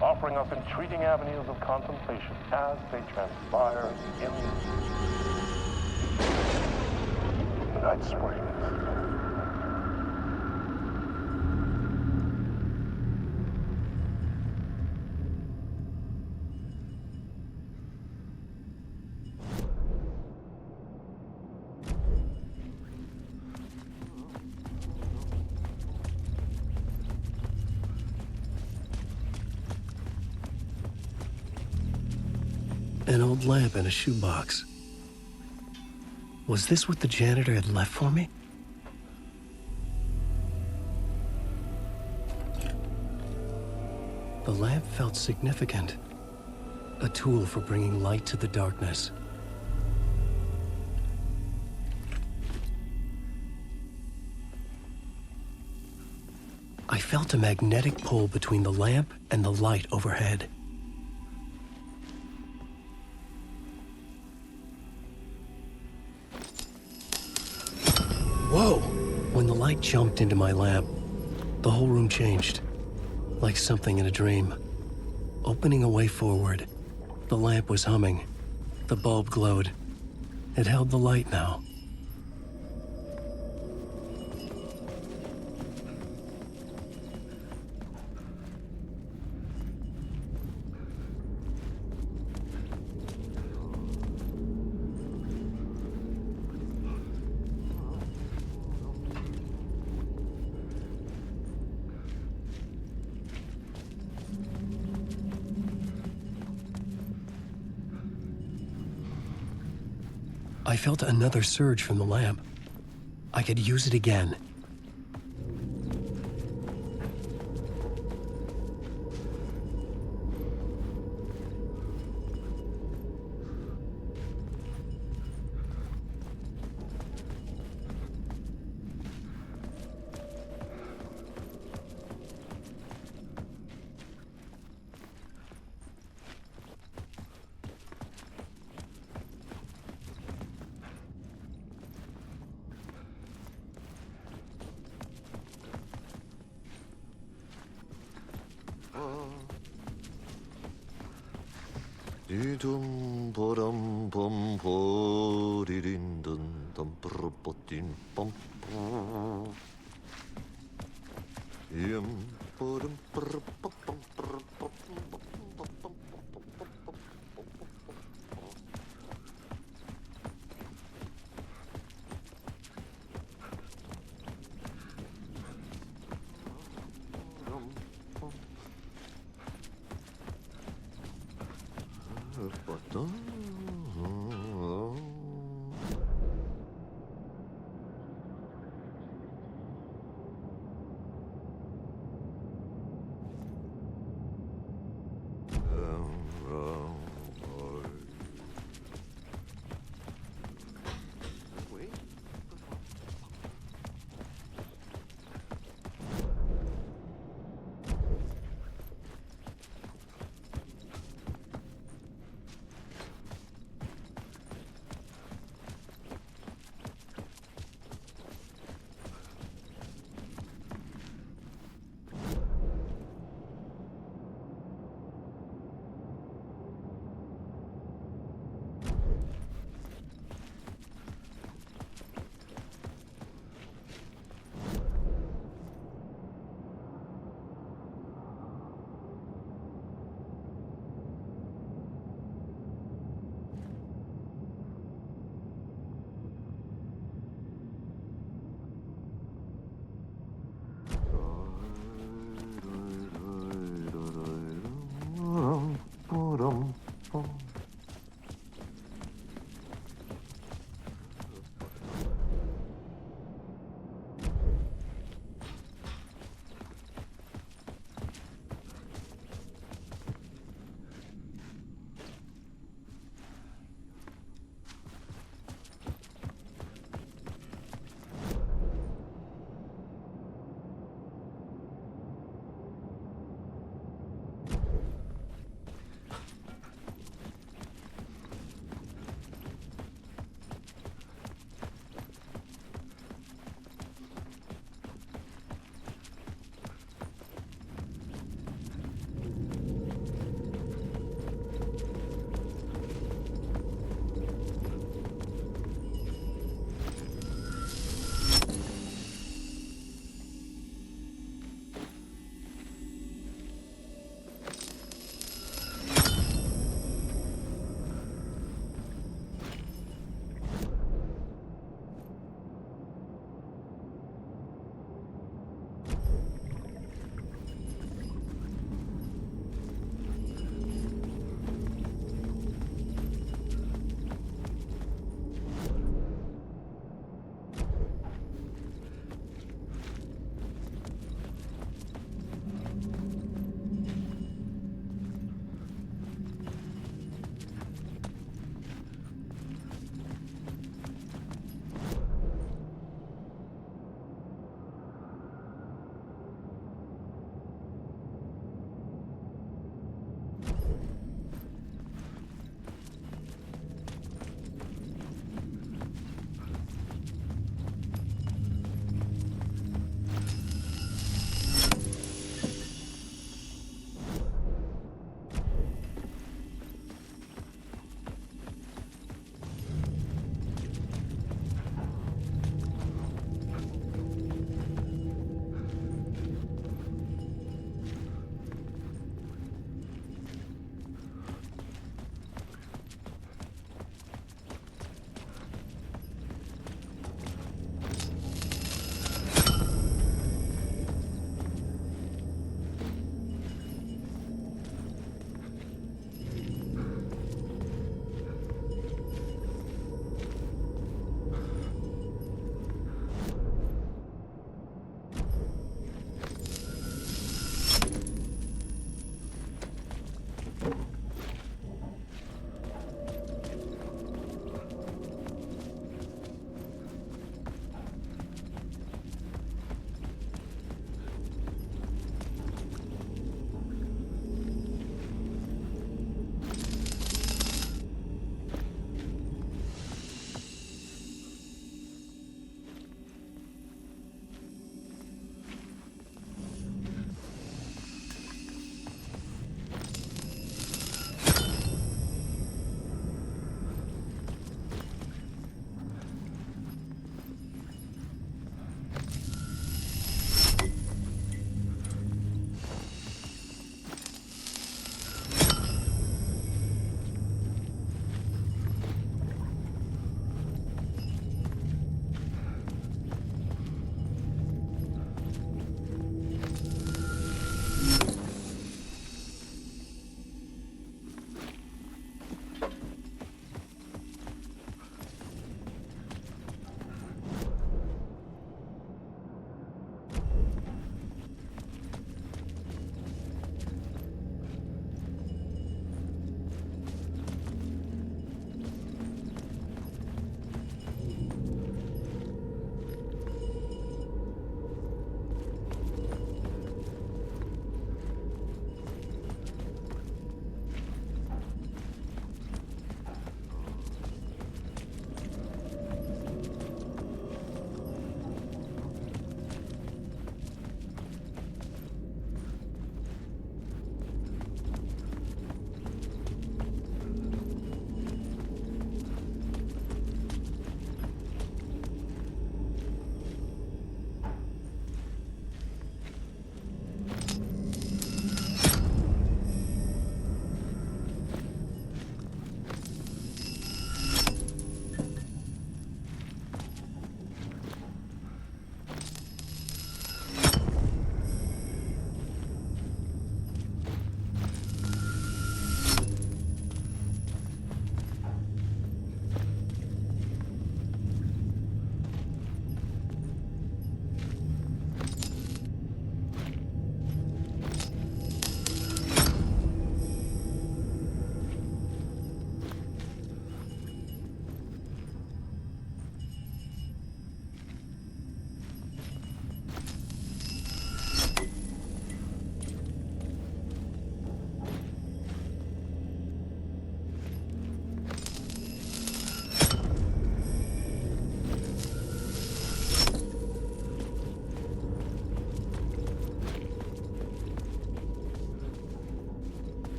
offering us intriguing avenues of contemplation as they transpire in the Night Springs. An old lamp in a shoebox. Was this what the janitor had left for me? The lamp felt significant. A tool for bringing light to the darkness. I felt a magnetic pull between the lamp and the light overhead. Whoa! When the light jumped into my lamp, the whole room changed, like something in a dream. Opening a way forward, the lamp was humming. The bulb glowed. It held the light now. I felt another surge from the lamp. I could use it again. Dum bum bum bodirin dum dum bum bum yum bum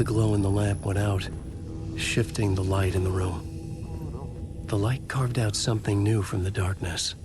The glow in the lamp went out, shifting the light in the room. The light carved out something new from the darkness.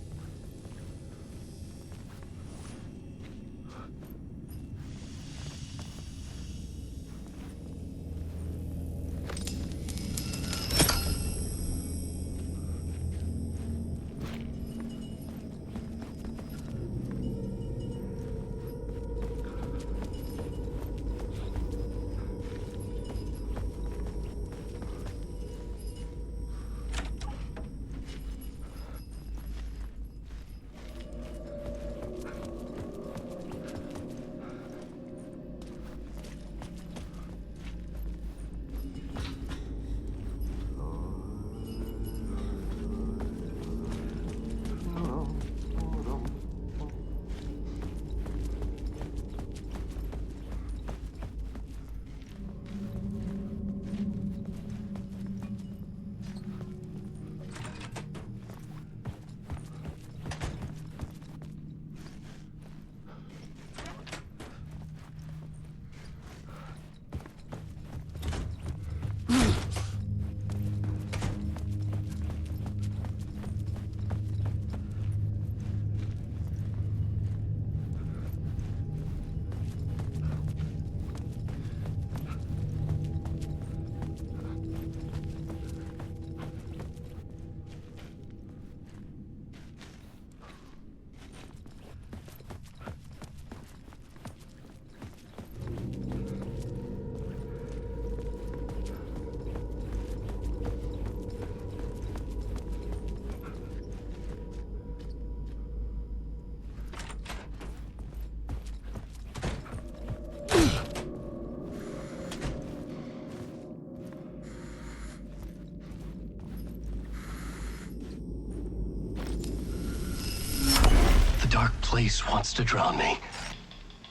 The dark place wants to drown me.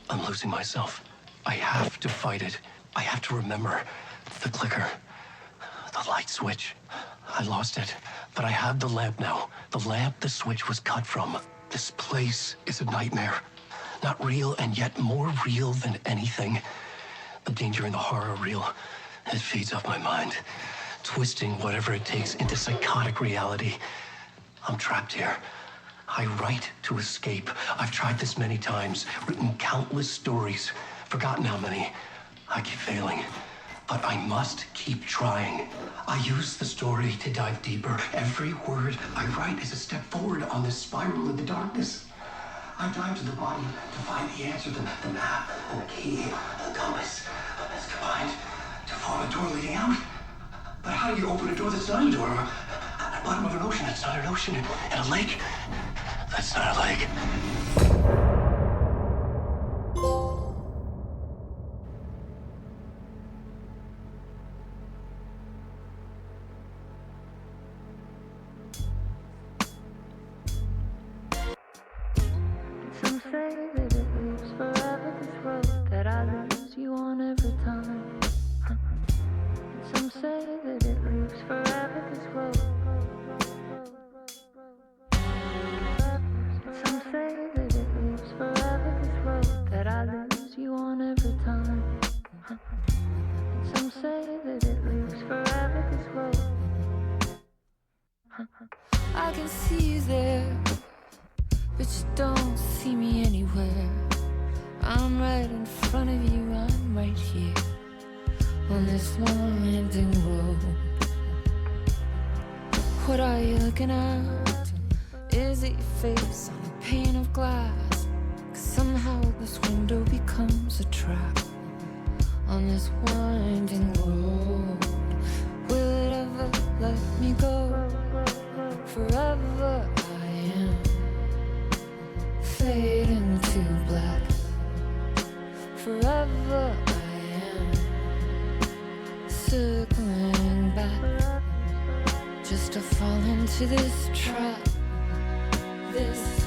I'm losing myself. I have to fight it. I have to remember the clicker, the light switch. I lost it, but I have the lamp now. The lamp the switch was cut from. This place is a nightmare. Not real, and yet more real than anything. The danger and the horror real. It feeds off my mind, twisting whatever it takes into psychotic reality. I'm trapped here. I write to escape. I've tried this many times, written countless stories, forgotten how many. I keep failing, but I must keep trying. I use the story to dive deeper. Every word I write is a step forward on this spiral in the darkness. I dive to the bottom to find the answer, the map, and the key, the compass. It's combined to form a door leading out. But how do you open a door that's not a door? At the bottom of an ocean that's not an ocean, and a lake that's not a lake. Some say that it lives forever, this road that I lose you on every time. Some say that it lives forever, this road. Some say that it lives forever, this road that I lose you on every time. Some say that it lives forever, this road. I can see you there, but you don't see me anywhere. I'm right in front of you, I'm right here on this winding road. What are you looking at? Is it your face on a pane of glass? 'Cause somehow this window becomes a trap on this winding road. Will it ever let me go? Forever I am fading to black. Forever I am circling back, just to fall into this trap, this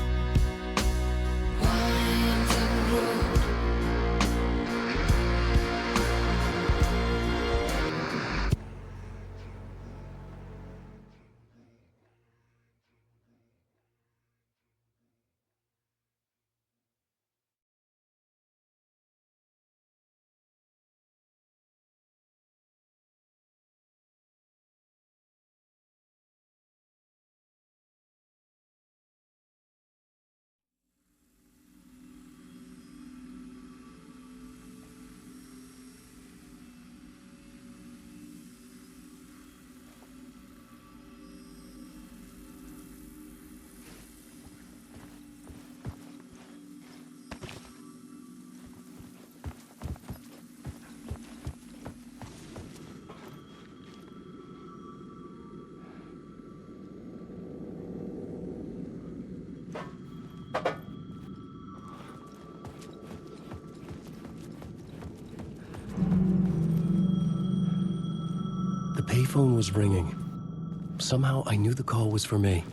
The payphone was ringing. Somehow I knew the call was for me.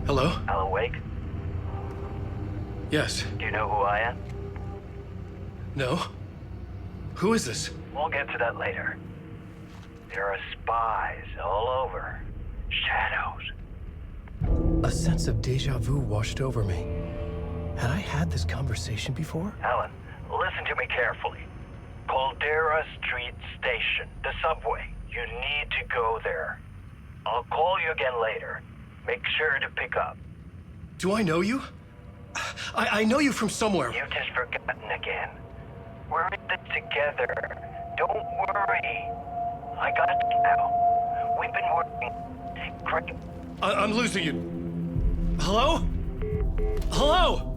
Hello? Alan Wake? Yes. Do you know who I am? No? Who is this? We'll get to that later. There are spies all over. Shadows. A sense of deja vu washed over me. Had I had this conversation before? Alan, listen to me carefully. Caldera Street Station, the subway. You need to go there. I'll call you again later. Make sure to pick up. Do I know you? I know you from somewhere. You've just forgotten again. We're in this together. Don't worry. I got you now. We've been working great. I'm losing you. Hello? Hello?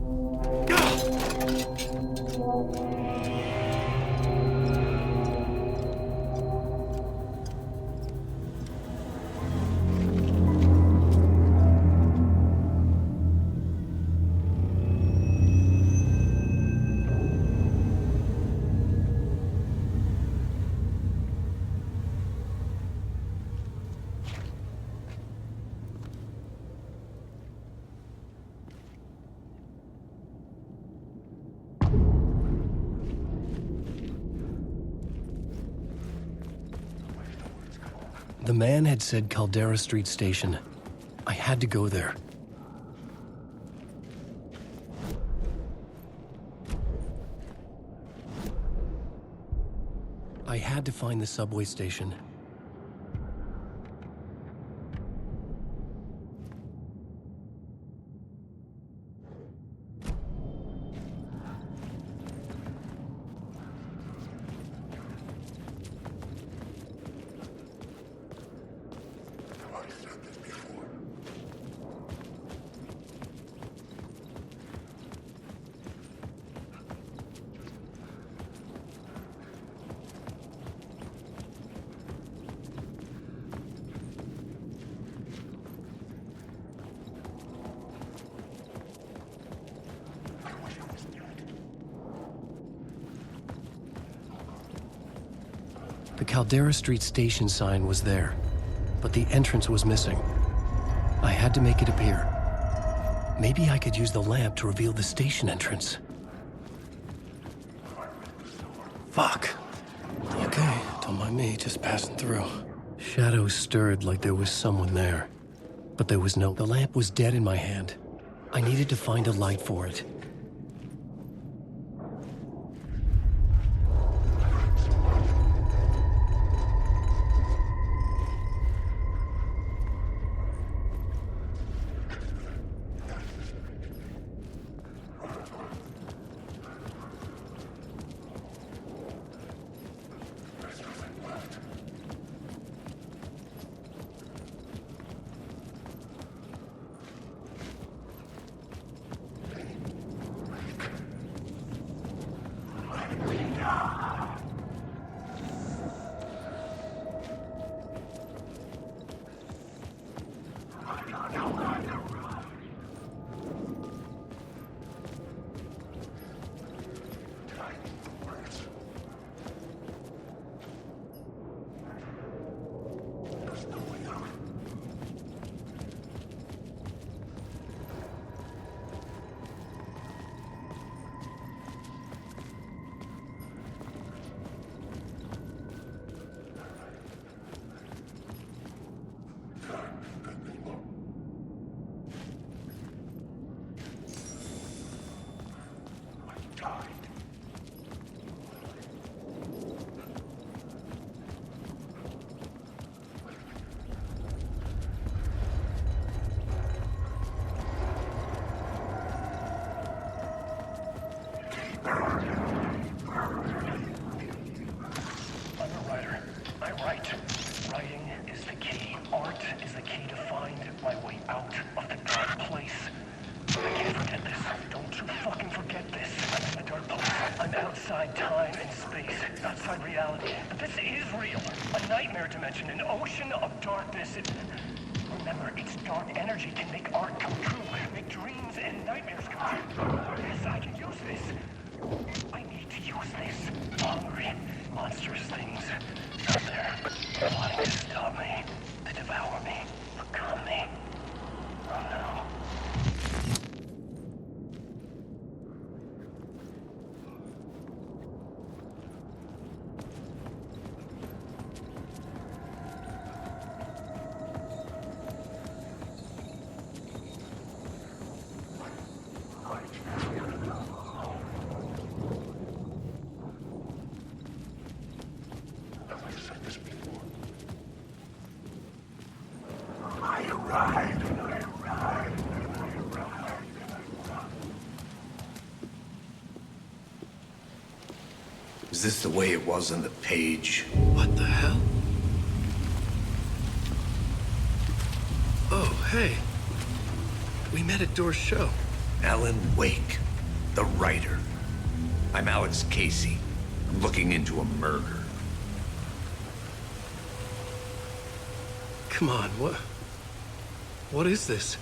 The man had said Caldera Street Station. I had to go there. I had to find the subway station. The Caldera Street Station sign was there, but the entrance was missing. I had to make it appear. Maybe I could use the lamp to reveal the station entrance. Fuck. Okay, don't mind me, just passing through. Shadows stirred like there was someone there, but there was no... The lamp was dead in my hand. I needed to find a light for it. outside time and space, outside reality. But this is real. A nightmare dimension, an ocean of darkness. Remember, its dark energy can make art come true, make dreams and nightmares come true. Yes, I can use this. I need to use this. Hungry, monstrous things out there, plotting to stop me, to devour me, become me. Oh no. Is this the way it was on the page? What the hell? Oh, hey. We met at Door's show. Alan Wake, the writer. I'm Alex Casey. I'm looking into a murder. Come on, what is this?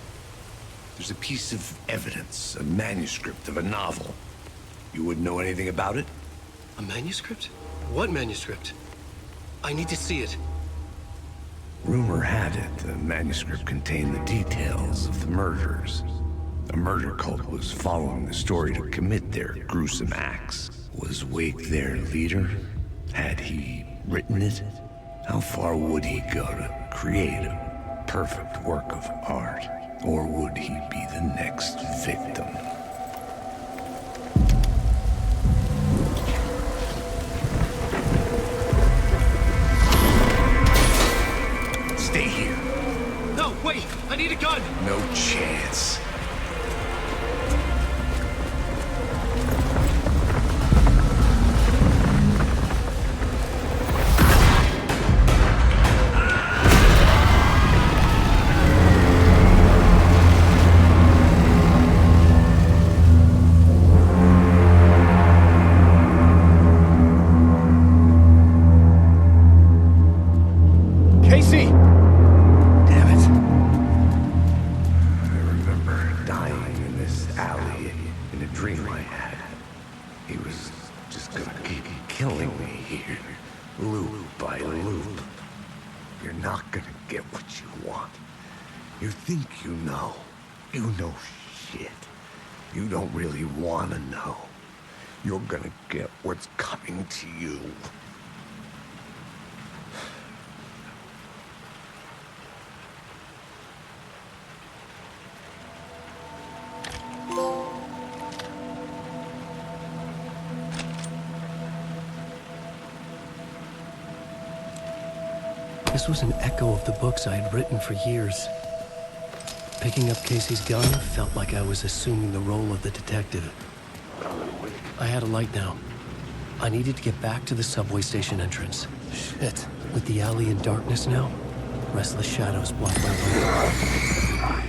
There's a piece of evidence, a manuscript of a novel. You wouldn't know anything about it? A manuscript? What manuscript? I need to see it. Rumor had it the manuscript contained the details of the murders. A murder cult was following the story to commit their gruesome acts. Was Wake their leader? Had he written it? How far would he go to create a perfect work of art? Or would he be the next victim? Stay here. No, wait! I need a gun! No chance. Casey! Damn it. I remember dying in this alley in a dream I had. He was just gonna keep killing me here, loop by loop. You're not gonna get what you want. You think you know. You know shit. You don't really wanna know. You're gonna get what's coming to you. This was an echo of the books I had written for years. Picking up Casey's gun felt like I was assuming the role of the detective. I had a light now. I needed to get back to the subway station entrance. Shit. With the alley in darkness now, restless shadows block my way.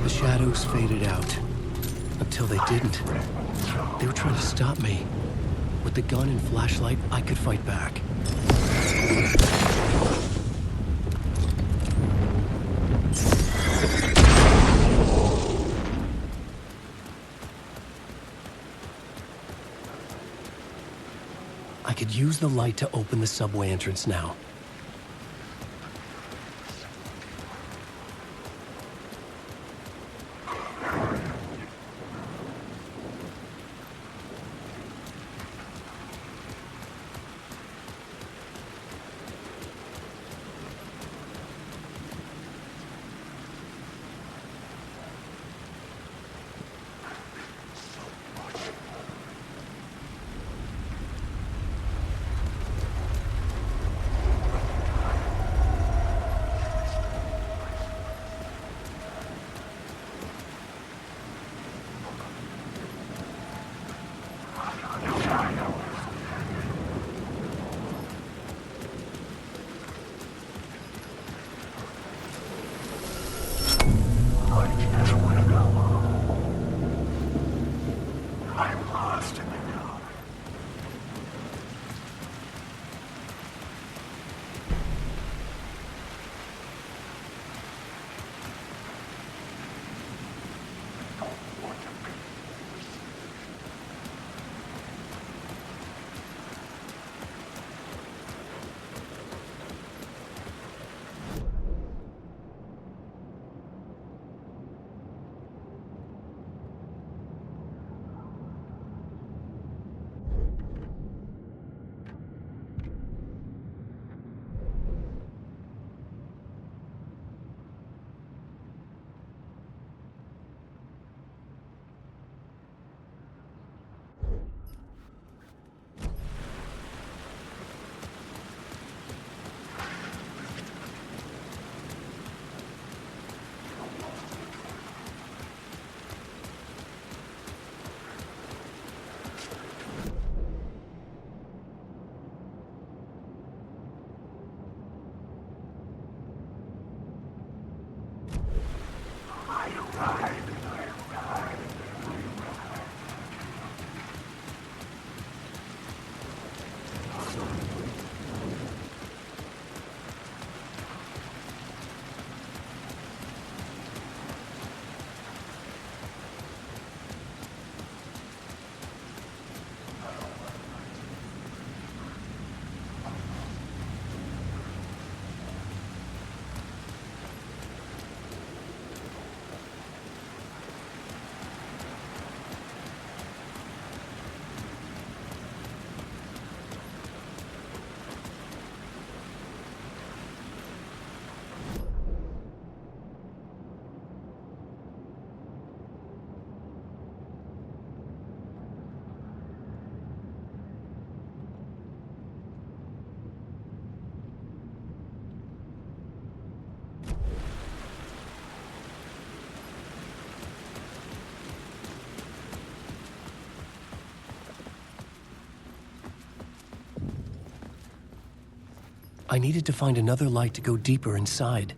The shadows faded out. Until they didn't. They were trying to stop me. With the gun and flashlight, I could fight back. I could use the light to open the subway entrance now. I needed to find another light to go deeper inside.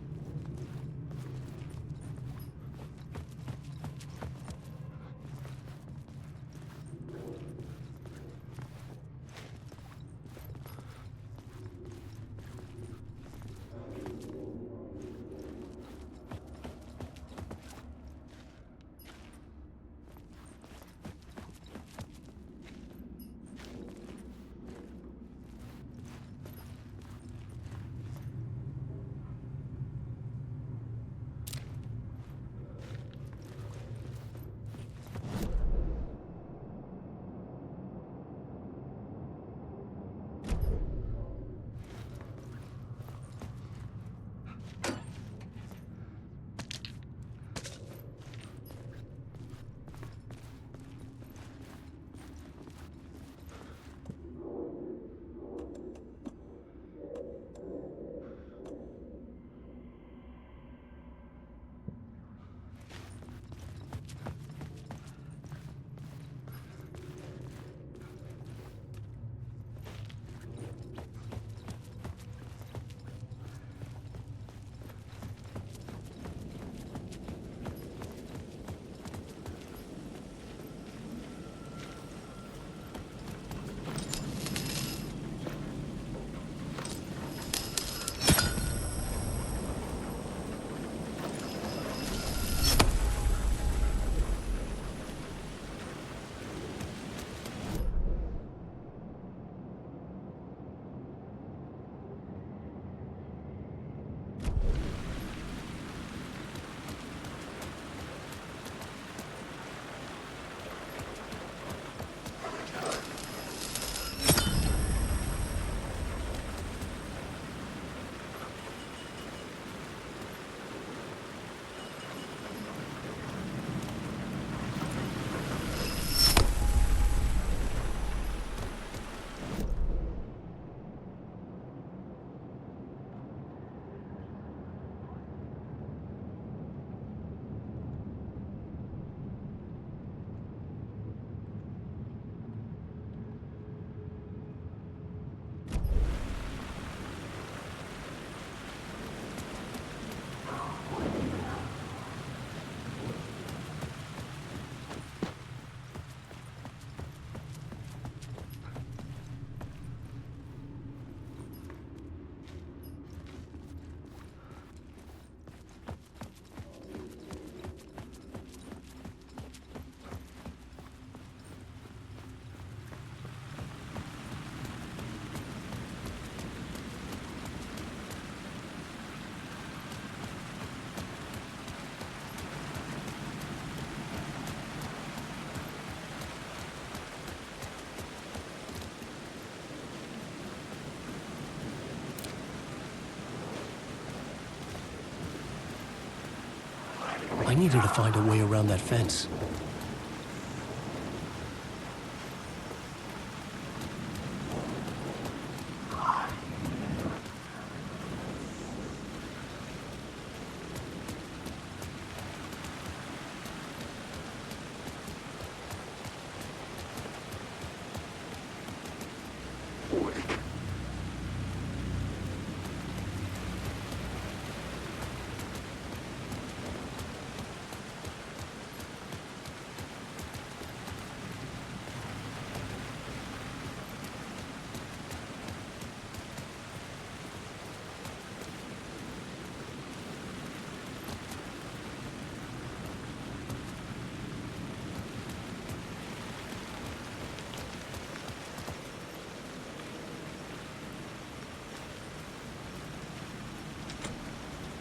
I needed to find a way around that fence.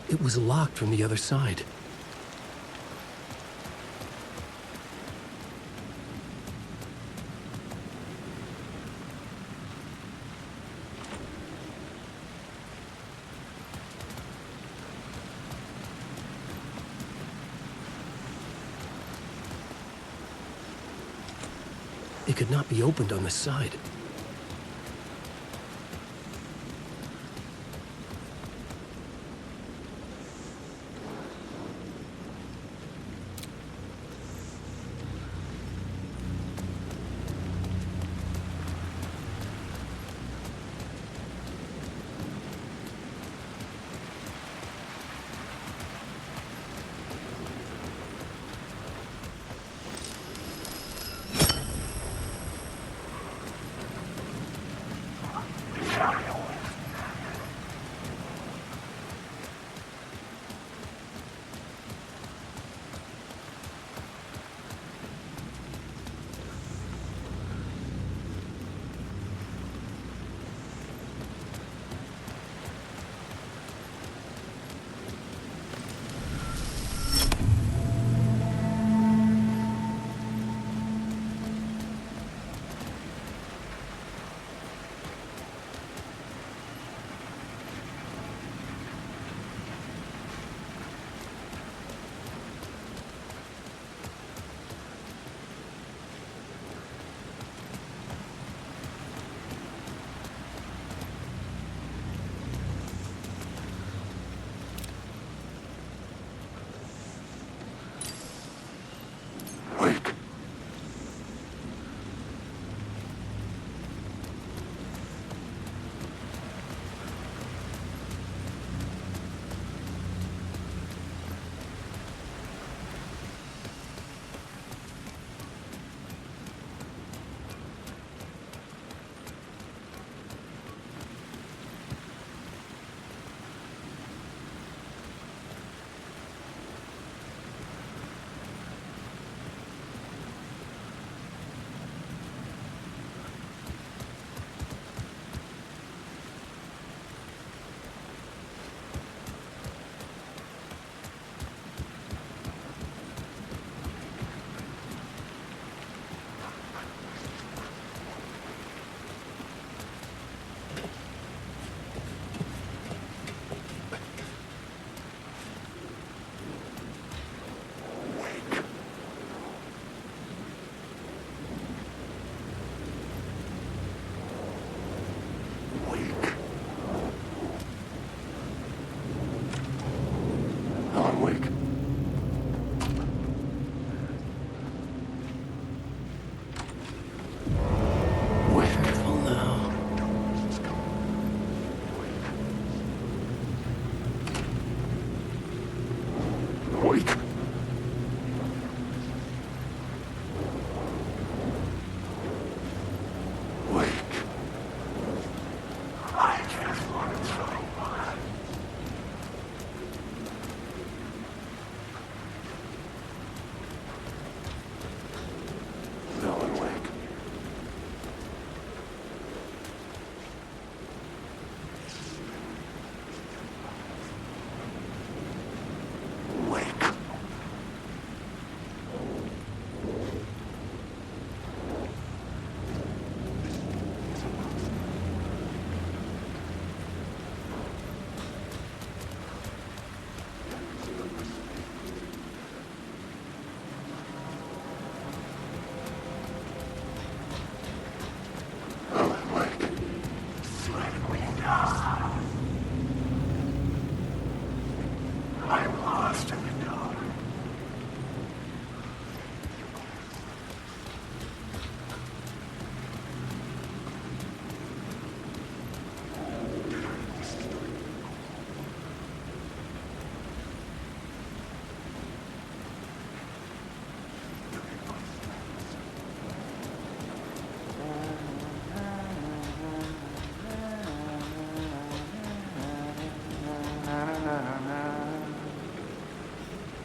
It was locked from the other side. It could not be opened on the side.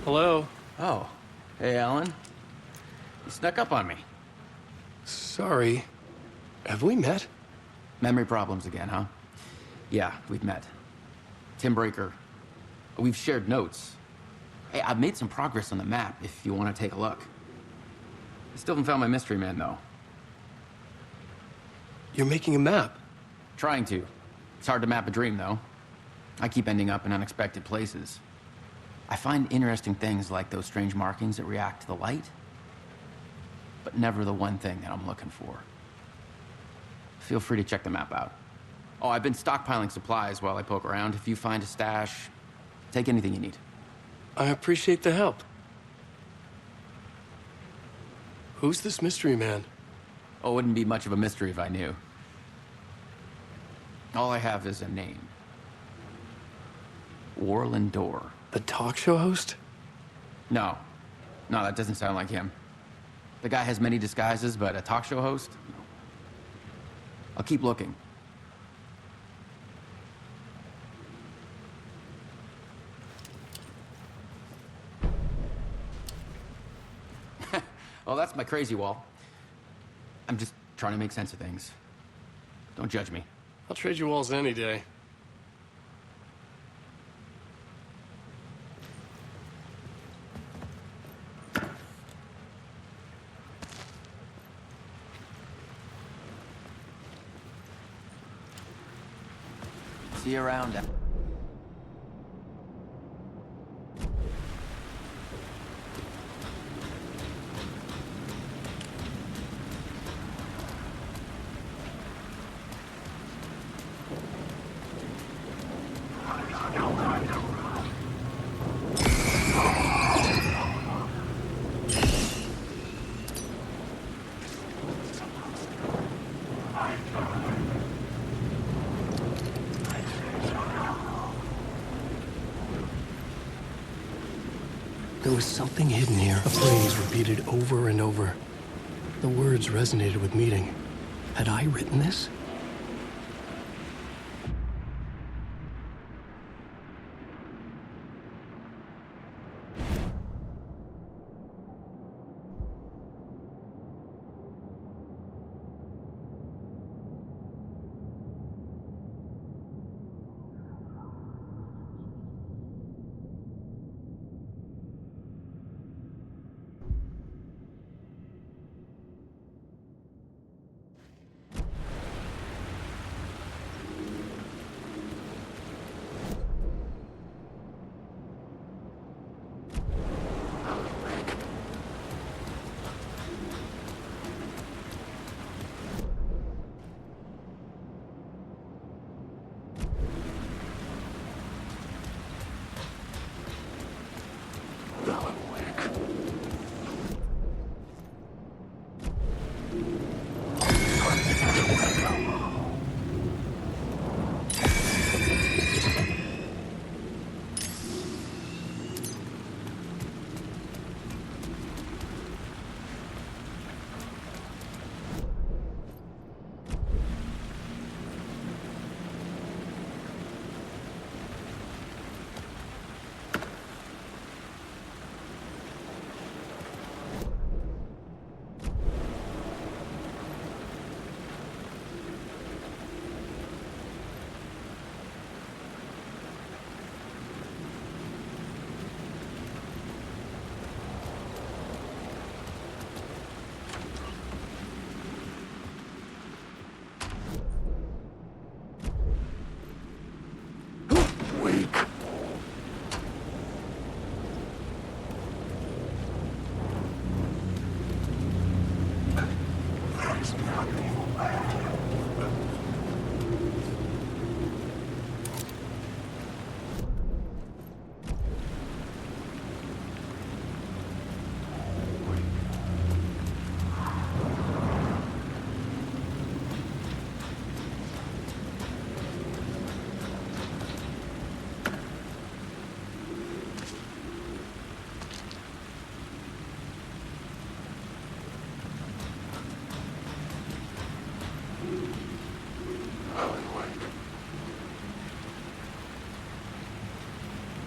Hello? Oh. Hey, Alan. You snuck up on me. Sorry. Have we met? Memory problems again, huh? Yeah, we've met. Tim Breaker. We've shared notes. Hey, I've made some progress on the map if you want to take a look. I still haven't found my mystery man, though. You're making a map? Trying to. It's hard to map a dream, though. I keep ending up in unexpected places. I find interesting things like those strange markings that react to the light, but never the one thing that I'm looking for. Feel free to check the map out. Oh, I've been stockpiling supplies while I poke around. If you find a stash, take anything you need. I appreciate the help. Who's this mystery man? Oh, it wouldn't be much of a mystery if I knew. All I have is a name. Warlin Door. The talk show host? No. No, that doesn't sound like him. The guy has many disguises, but a talk show host? No. I'll keep looking. bust my crazy wall. I'm just trying to make sense of things. Don't judge me. I'll trade you walls any day. See you around. There was something hidden here, a phrase repeated over and over. The words resonated with meaning. Had I written this?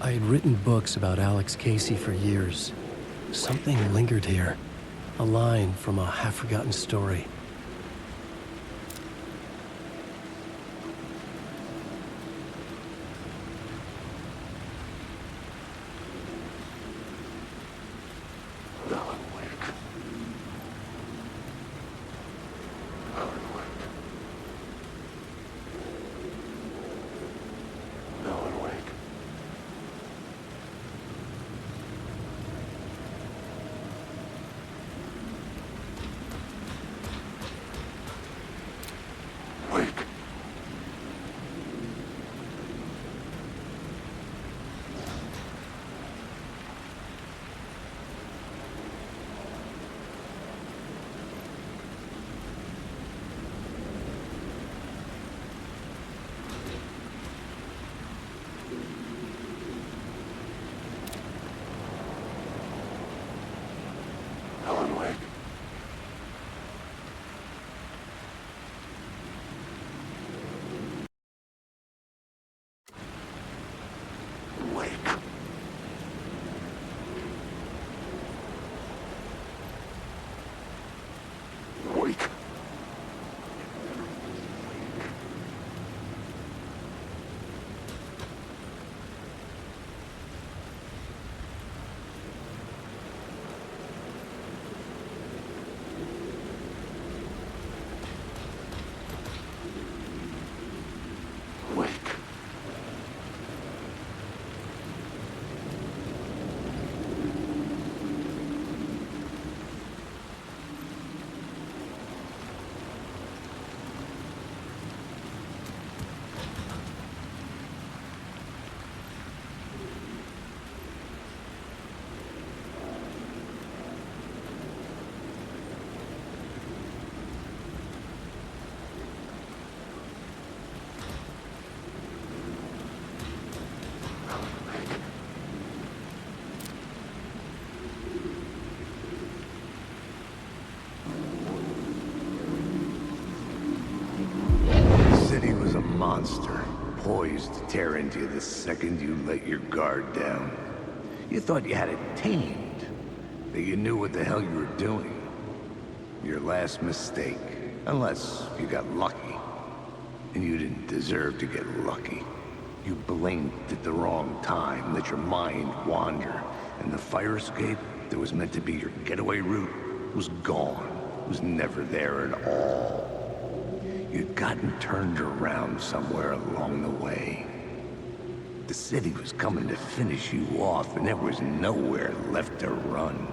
I had written books about Alex Casey for years. Something lingered here. A line from a half-forgotten story. monster, poised to tear into you the second you let your guard down. You thought you had it tamed, that you knew what the hell you were doing. Your last mistake, unless you got lucky. And you didn't deserve to get lucky. You blinked at the wrong time, let your mind wander, and the fire escape that was meant to be your getaway route was gone. Was never there at all. You'd gotten turned around somewhere along the way. The city was coming to finish you off, and there was nowhere left to run.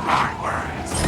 My words.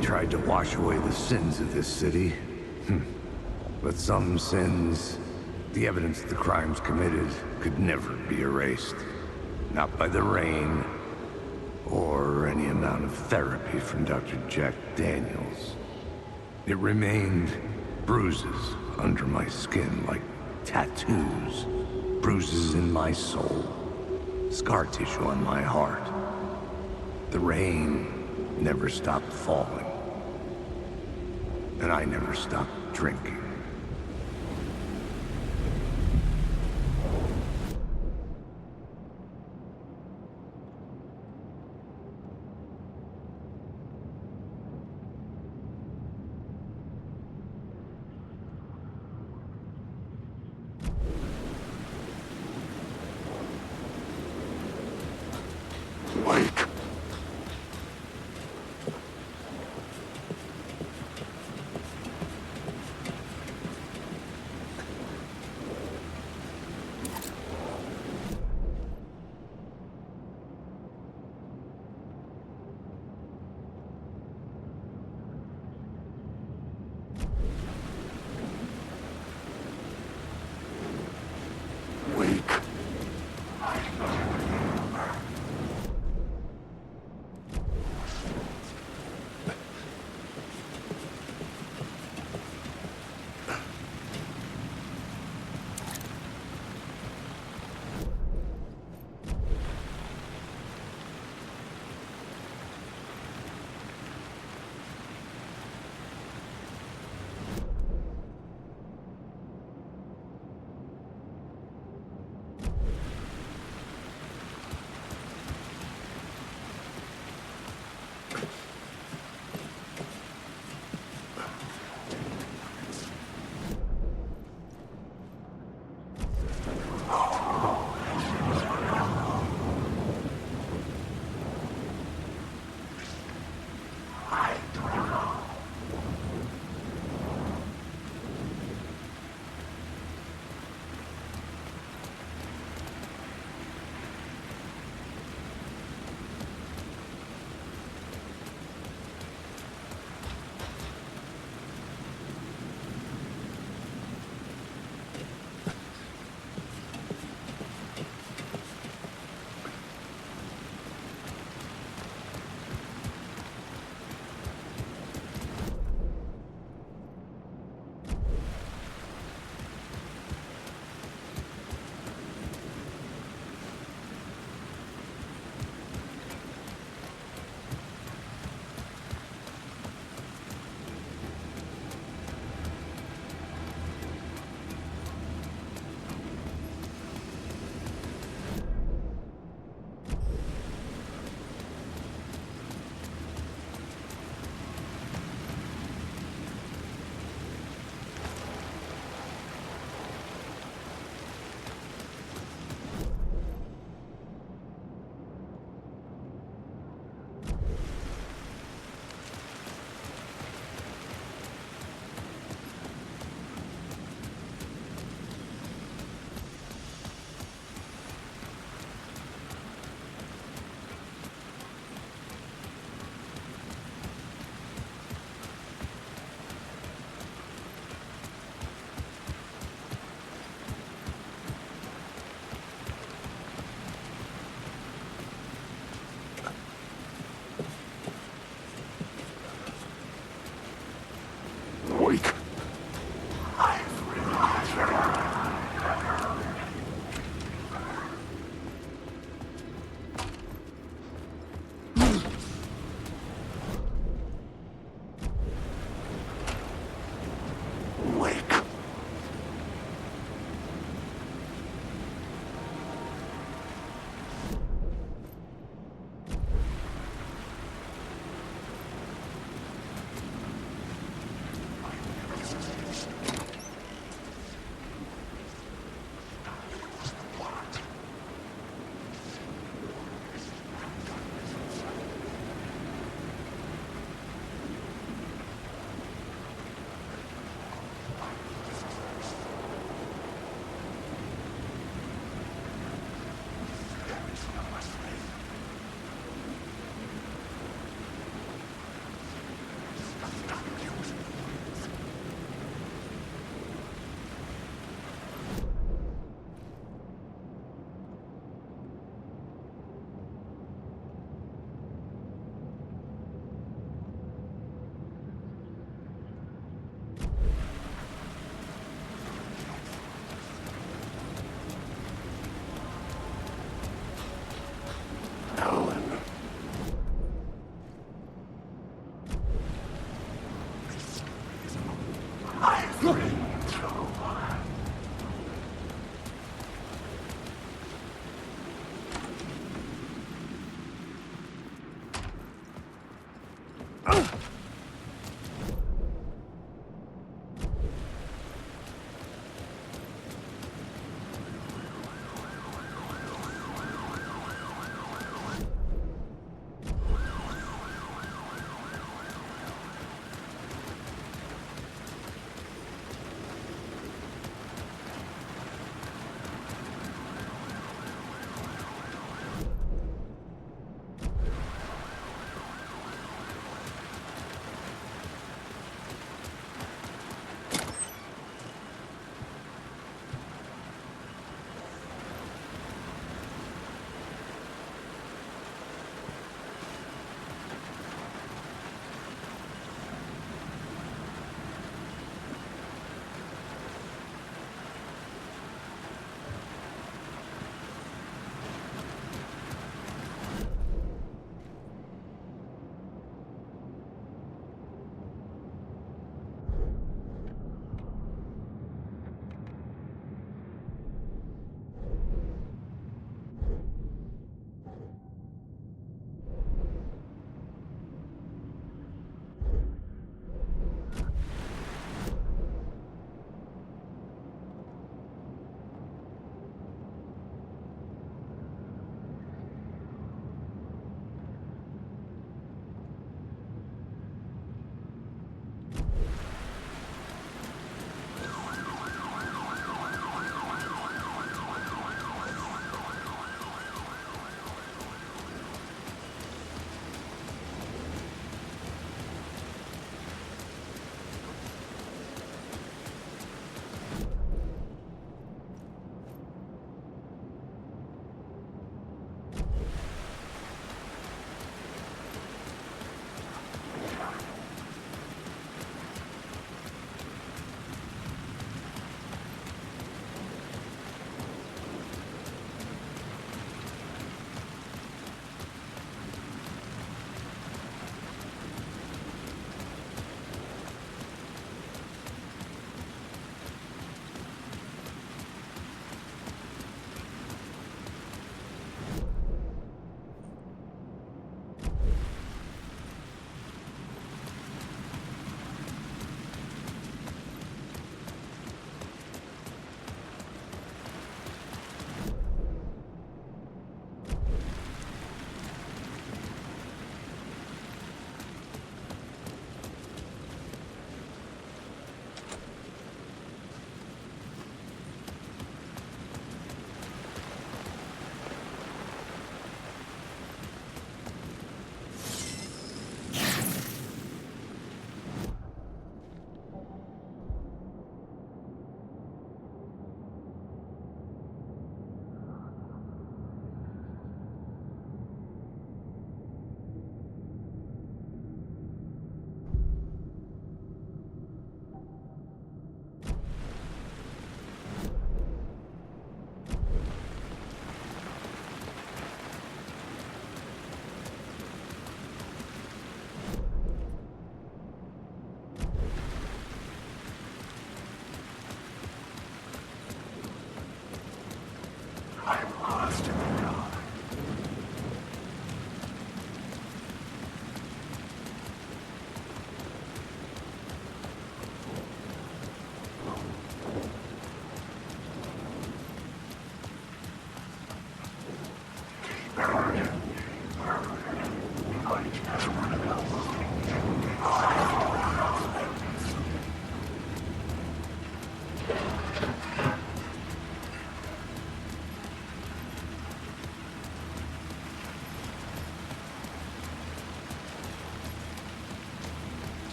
Tried to wash away the sins of this city. But some sins, the evidence of the crimes committed, could never be erased. Not by the rain, or any amount of therapy from Dr. Jack Daniels. It remained bruises under my skin, like tattoos. Bruises in my soul. Scar tissue on my heart. The rain never stopped falling. And I never stopped drinking. Wake.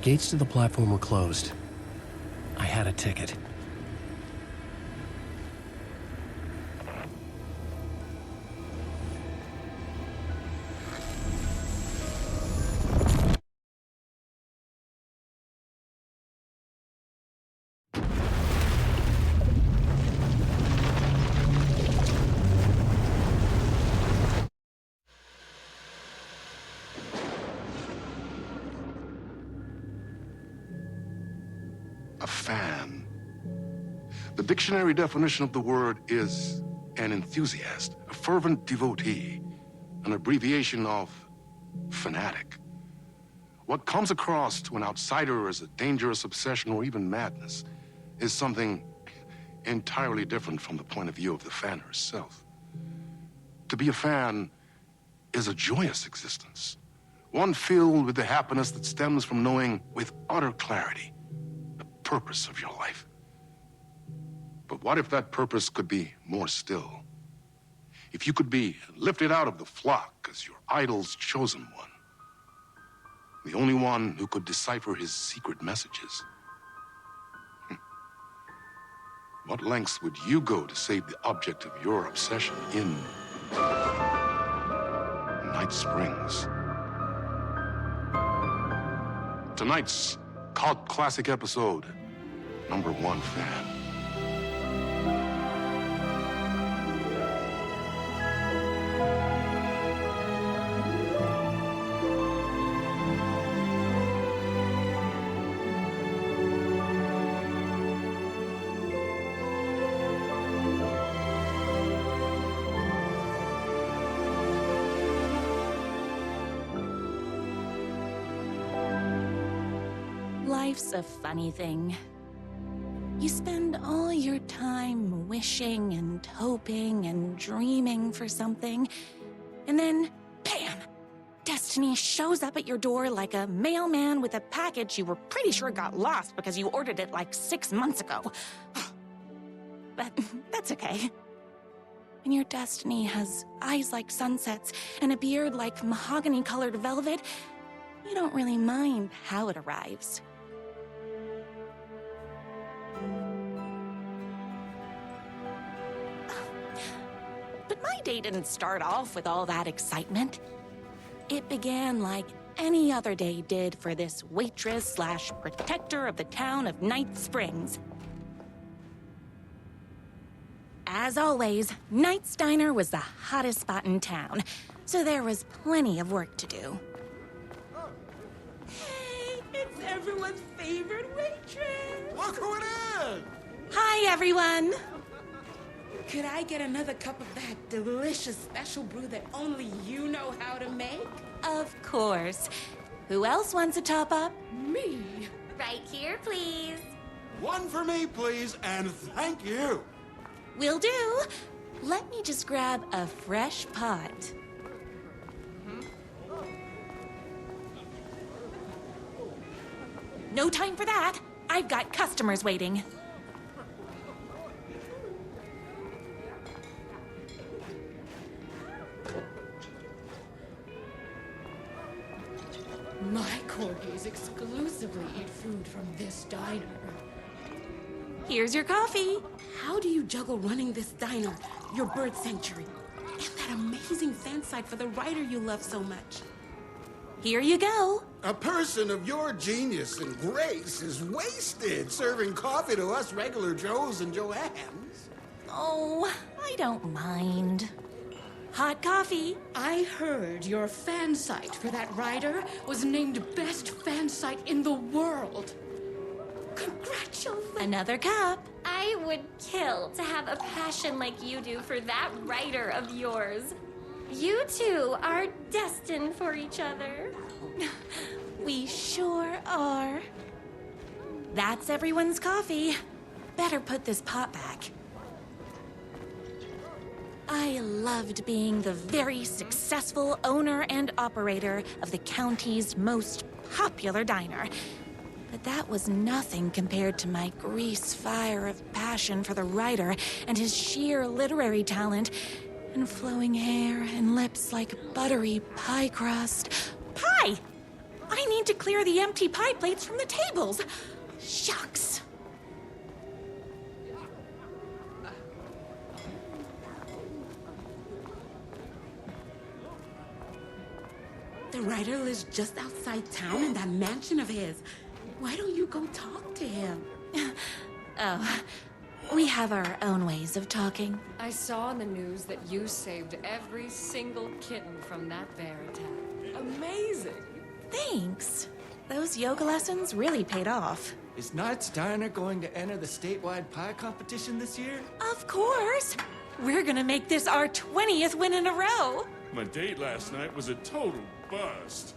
gates to the platform were closed. I had a ticket. A fan. The dictionary definition of the word is an enthusiast, a fervent devotee, an abbreviation of fanatic. What comes across to an outsider as a dangerous obsession or even madness is something entirely different from the point of view of the fan herself. To be a fan is a joyous existence, one filled with the happiness that stems from knowing with utter clarity the purpose of your life. But what if that purpose could be more still? If you could be lifted out of the flock as your idol's chosen one, the only one who could decipher his secret messages. What lengths would you go to save the object of your obsession in Night Springs? Tonight's cult classic episode, number 1 fan. Life's a funny thing. You spend all your time wishing and hoping and dreaming for something, and then, bam! Destiny shows up at your door like a mailman with a package you were pretty sure got lost because you ordered it like 6 months ago. But that's okay. When your destiny has eyes like sunsets and a beard like mahogany-colored velvet, you don't really mind how it arrives. But my day didn't start off with all that excitement. It began like any other day did for this waitress/protector of the town of Night Springs. As always, Knight's Diner was the hottest spot in town, so there was plenty of work to do. Hey, it's everyone's favorite waitress! Look who it is! Hi, everyone! Could I get another cup of that delicious special brew that only you know how to make? Of course. Who else wants a top-up? Me. Right here, please. One for me, please, and thank you. Will do. Let me just grab a fresh pot. No time for that. I've got customers waiting. My corgis exclusively eat food from this diner. Here's your coffee. How do you juggle running this diner, your bird sanctuary, and that amazing fan site for the writer you love so much? Here you go. A person of your genius and grace is wasted serving coffee to us regular Joes and Joannes. Oh, I don't mind. Hot coffee. I heard your fan site for that writer was named best fan site in the world. Congratulations. Another cup. I would kill to have a passion like you do for that writer of yours. You two are destined for each other. We sure are. That's everyone's coffee. Better put this pot back. I loved being the very successful owner and operator of the county's most popular diner. But that was nothing compared to my grease fire of passion for the writer and his sheer literary talent and flowing hair and lips like buttery pie crust. Pie! I need to clear the empty pie plates from the tables. Shucks. The writer lives just outside town in that mansion of his. Why don't you go talk to him? Oh, we have our own ways of talking. I saw in the news that you saved every single kitten from that bear attack. Amazing! Thanks. Those yoga lessons really paid off. Is Knight's Diner going to enter the statewide pie competition this year? Of course! We're gonna make this our 20th win in a row! My date last night was a total bust.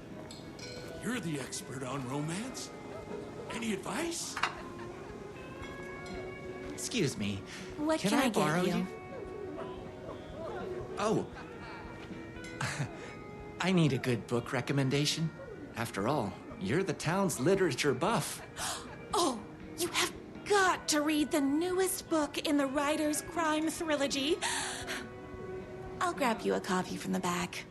You're the expert on romance. Any advice? Excuse me. What can I borrow get you? Oh. I need a good book recommendation. After all, you're the town's literature buff. Oh, you have got to read the newest book in the Writer's Crime Trilogy. I'll grab you a copy from the back.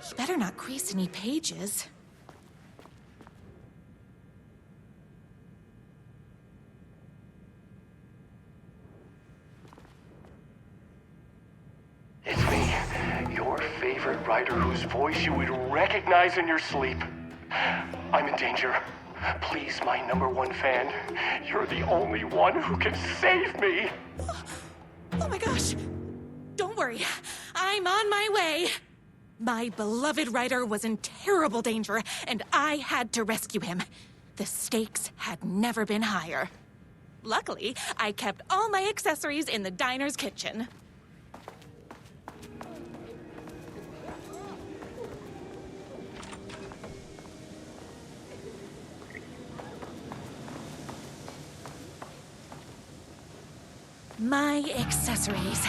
You better not crease any pages. It's me, your favorite writer whose voice you would recognize in your sleep. I'm in danger. Please, my #1 fan, you're the only one who can save me. Oh my gosh! Don't worry, I'm on my way. My beloved writer was in terrible danger, and I had to rescue him. The stakes had never been higher. Luckily, I kept all my accessories in the diner's kitchen. My accessories.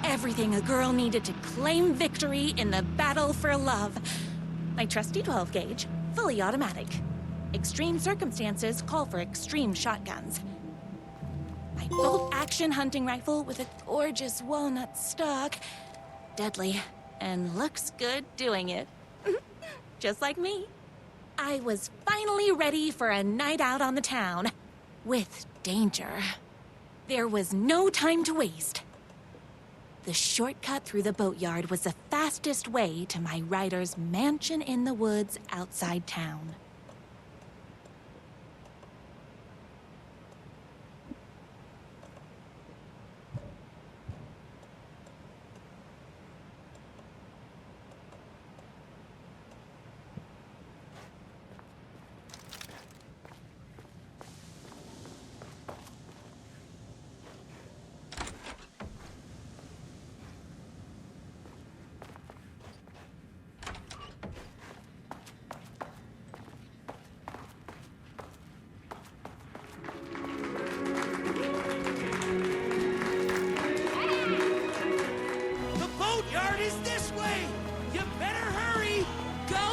Everything a girl needed to claim victory in the battle for love. My trusty 12 gauge, fully automatic. Extreme circumstances call for extreme shotguns. My bolt-action hunting rifle with a gorgeous walnut stock. Deadly, and looks good doing it. Just like me. I was finally ready for a night out on the town. With danger. There was no time to waste. The shortcut through the boatyard was the fastest way to my writer's mansion in the woods outside town.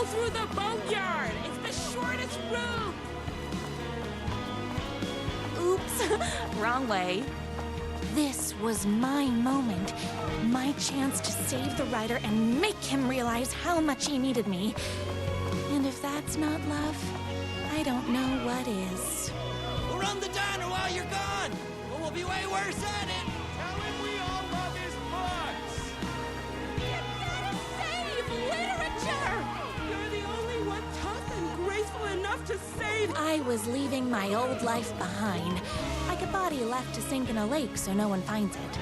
Through the boatyard! It's the shortest route! Oops, wrong way. This was my moment. My chance to save the writer and make him realize how much he needed me. And if that's not love, I don't know what is. We'll run the diner while you're gone, or we'll be way worse at it. Tell him we all love his butts! You gotta save literature! You're the only one tough and graceful enough to save... I was leaving my old life behind. Like a body left to sink in a lake so no one finds it.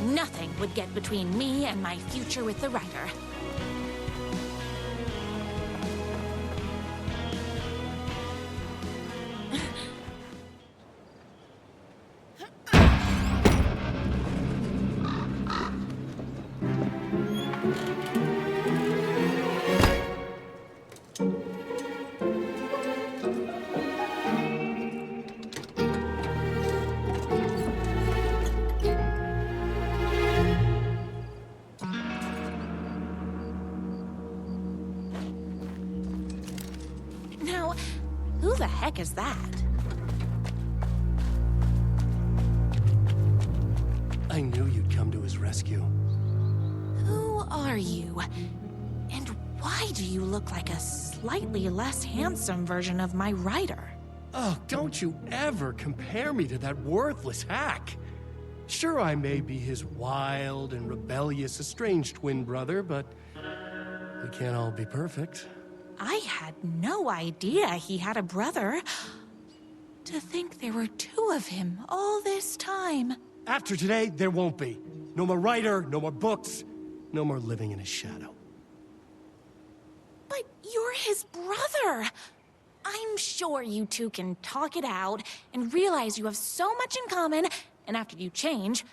Nothing would get between me and my future with the writer. Now, who the heck is that? I knew you'd come to his rescue. Who are you? And why do you look like a slightly less handsome version of my Ryder? Oh, don't you ever compare me to that worthless hack. Sure, I may be his wild and rebellious estranged twin brother, but we can't all be perfect. I had no idea he had a brother. To think there were two of him all this time. After today, there won't be. No more Ryder, no more books, no more living in his shadow. But you're his brother. I'm sure you two can talk it out and realize you have so much in common, and after you change,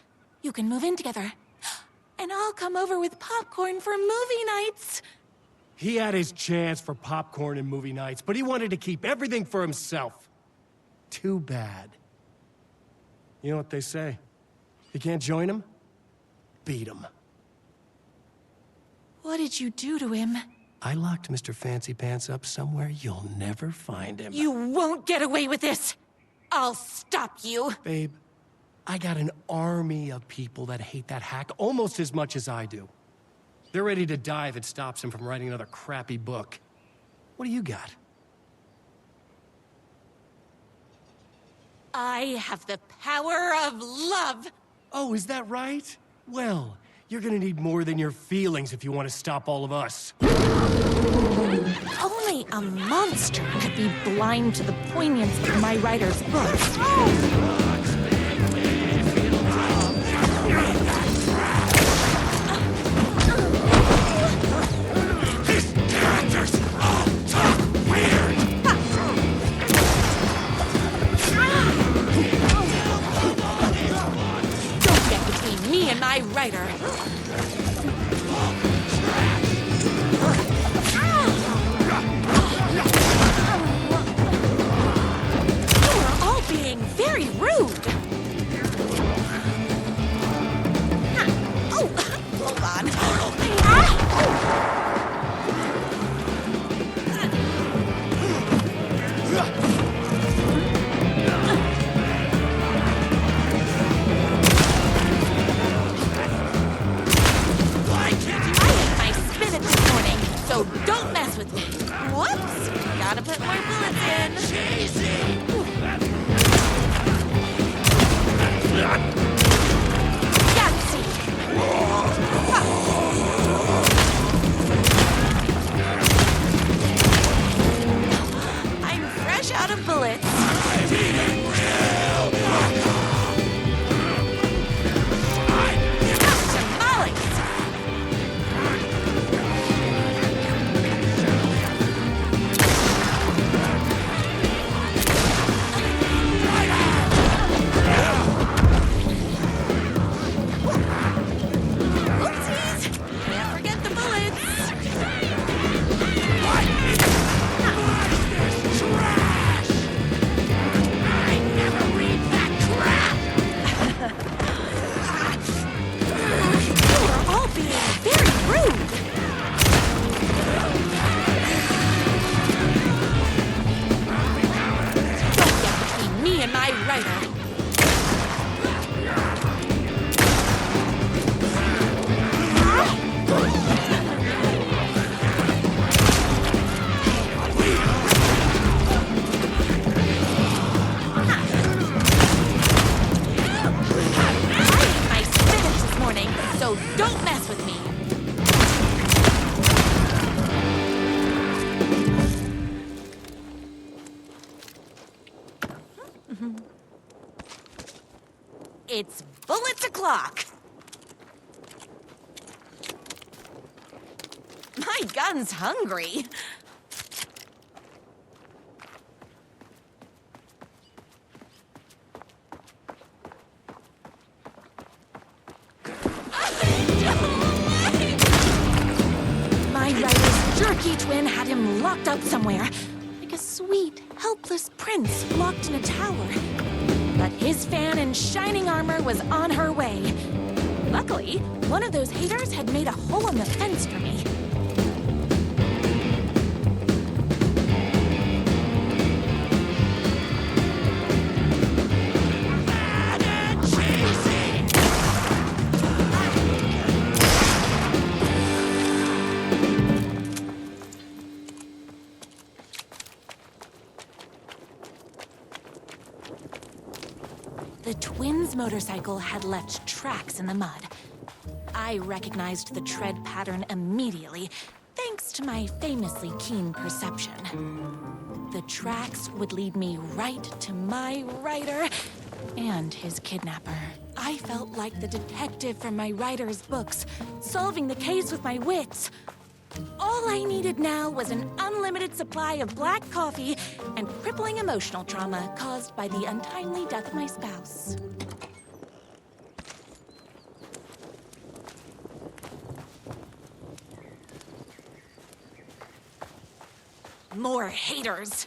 you can move in together. And I'll come over with popcorn for movie nights. He had his chance for popcorn and movie nights, but he wanted to keep everything for himself. Too bad. You know what they say? You can't join him? Beat him. What did you do to him? I locked Mr. Fancy Pants up somewhere you'll never find him. You won't get away with this. I'll stop you. Babe, I got an army of people that hate that hack almost as much as I do. They're ready to die if it stops him from writing another crappy book. What do you got? I have the power of love. Oh, is that right? Well, you're gonna need more than your feelings if you want to stop all of us. Only a monster could be blind to the poignancy of my writer's books. These characters all talk weird! Don't get between me and my writer. You're all being very rude. Oh, hold on. So don't mess with me. Whoops! Gotta put more bullets in. Yahtzee! I'm fresh out of bullets. Tamales! Don't mess with me! It's bullets o'clock! My gun's hungry. My writer's jerky twin had him locked up somewhere, like a sweet, helpless prince locked in a tower. But his fan in shining armor was on her way. Luckily, one of those haters had made a hole in the fence for me. The twins' motorcycle had left tracks in the mud. I recognized the tread pattern immediately, thanks to my famously keen perception. The tracks would lead me right to my rider and his kidnapper. I felt like the detective from my writer's books, solving the case with my wits. All I needed now was an unlimited supply of black coffee and crippling emotional trauma caused by the untimely death of my spouse. More haters.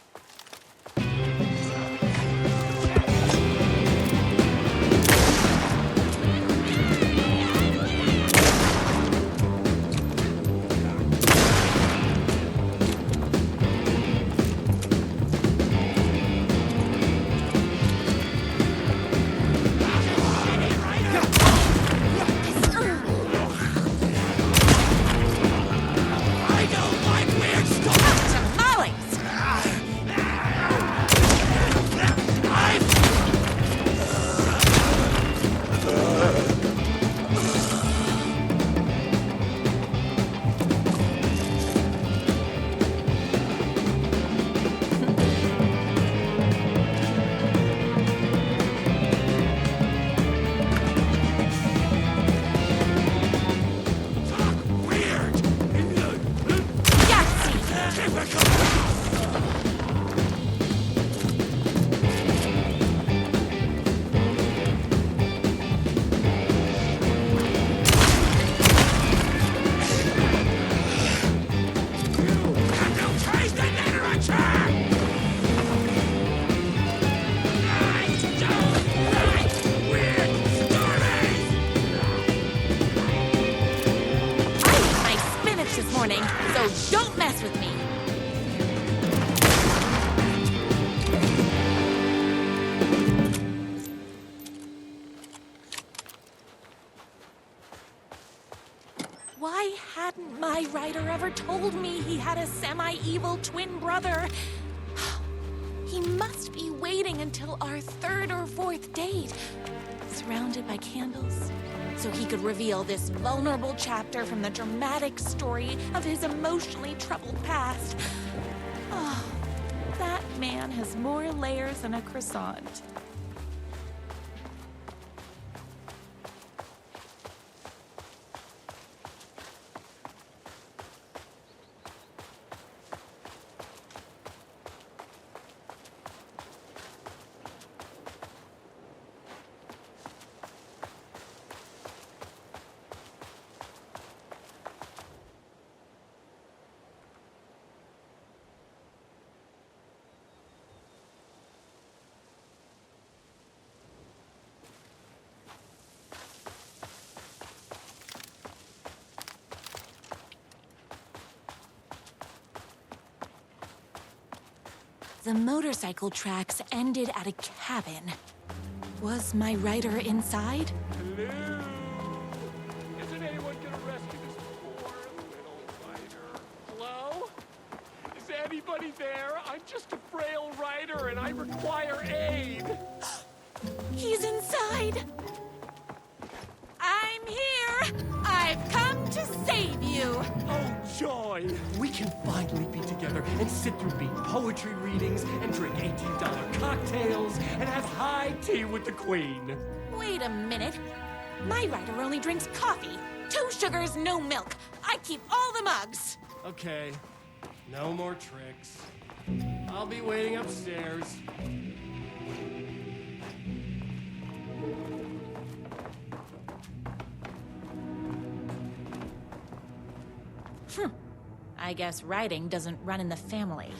So don't mess with me. Why hadn't my writer ever told me he had a semi-evil twin brother? He must be waiting until our third or fourth date, surrounded by candles, so he could reveal this vulnerable chapter from the dramatic story of his emotionally troubled past. Oh, that man has more layers than a croissant. The motorcycle tracks ended at a cabin. Was my writer inside? Hello? Isn't anyone gonna rescue this poor little writer? Hello? Is anybody there? I'm just a frail writer and I require aid. He's inside! I'm here! I've come to save you! Oh, joy! We can finally be together and sit through beat poetry readings and drink $18 cocktails and have high tea with the Queen. Wait a minute. My writer only drinks coffee. 2 sugars, no milk. I keep all the mugs. Okay, no more tricks. I'll be waiting upstairs. I guess writing doesn't run in the family.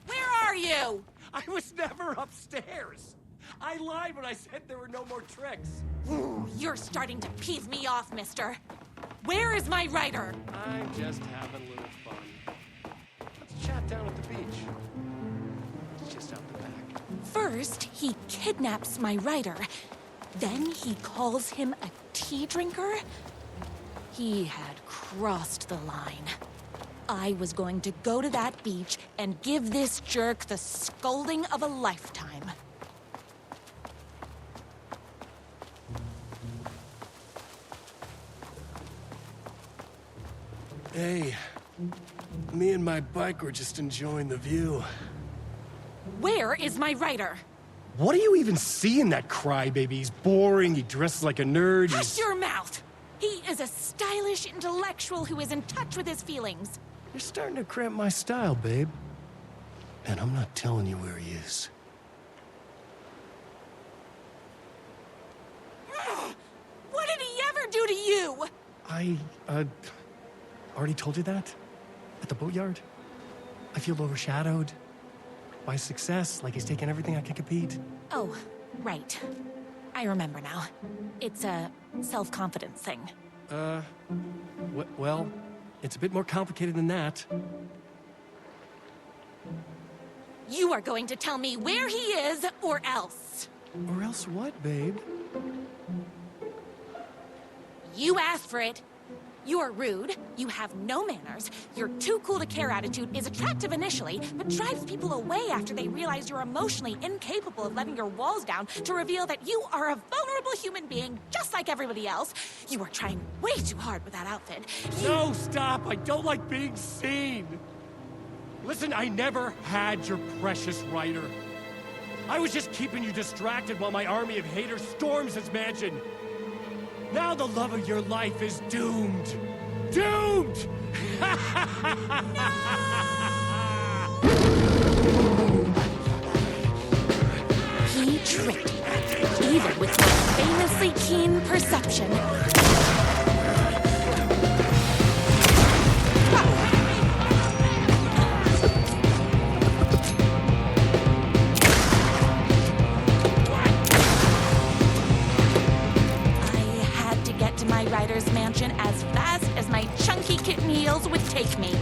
Where are you? I was never upstairs. I lied when I said there were no more tricks. Ooh, you're starting to piss me off, mister. Where is my writer? I'm just having a little fun. Let's chat down at the beach. It's just out the back. First, he kidnaps my writer. Then he calls him a tea drinker? He had crossed the line. I was going to go to that beach and give this jerk the scolding of a lifetime. Hey, me and my bike were just enjoying the view. Where is my writer? What do you even see in that crybaby? He's boring, he dresses like a nerd, Hush your mouth! He is a stylish intellectual who is in touch with his feelings. You're starting to cramp my style, babe. And I'm not telling you where he is. What did he ever do to you? I, already told you that? At the boatyard? I feel overshadowed by success, like he's taking everything I can compete. Oh, right. I remember now. It's a self-confidence thing. Well, it's a bit more complicated than that. You are going to tell me where he is, or else. Or else what, babe? You asked for it. You're rude, you have no manners, your too cool to care attitude is attractive initially, but drives people away after they realize you're emotionally incapable of letting your walls down to reveal that you are a vulnerable human being just like everybody else. You are trying way too hard with that outfit. No, stop! I don't like being seen! Listen, I never had your precious writer. I was just keeping you distracted while my army of haters storms this mansion. Now the love of your life is doomed! Doomed! He tricked me, even with my famously keen perception. Writer's mansion as fast as my chunky kitten heels would take me.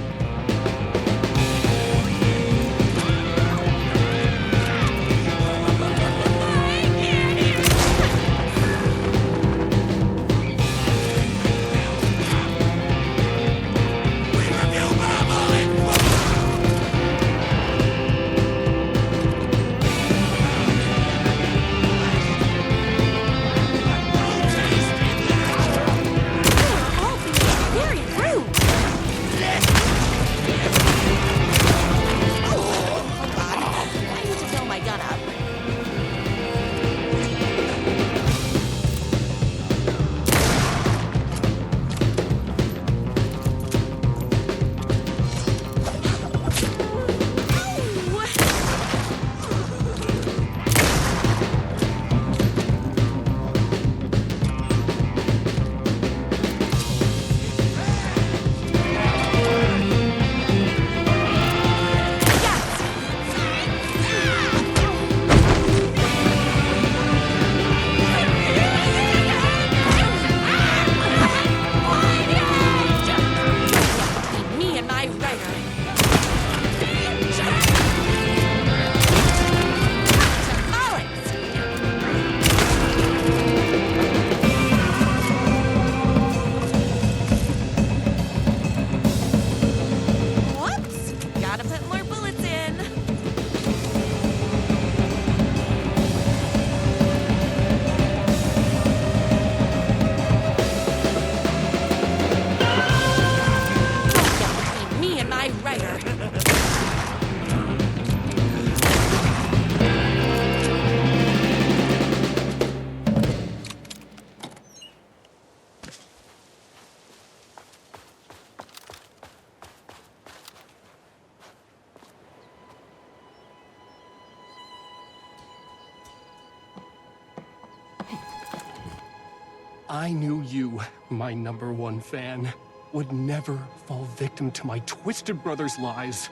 I knew you, my #1 fan, would never fall victim to my twisted brother's lies.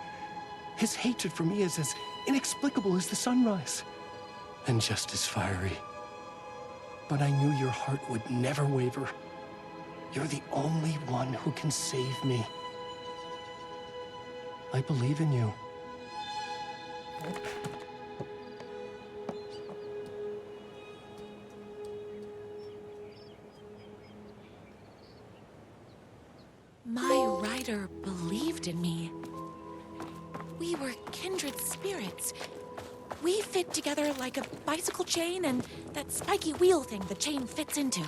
His hatred for me is as inexplicable as the sunrise, and just as fiery. But I knew your heart would never waver. You're the only one who can save me. I believe in you. My writer. Ryder believed in me. We were kindred spirits. We fit together like a bicycle chain and that spiky wheel thing the chain fits into.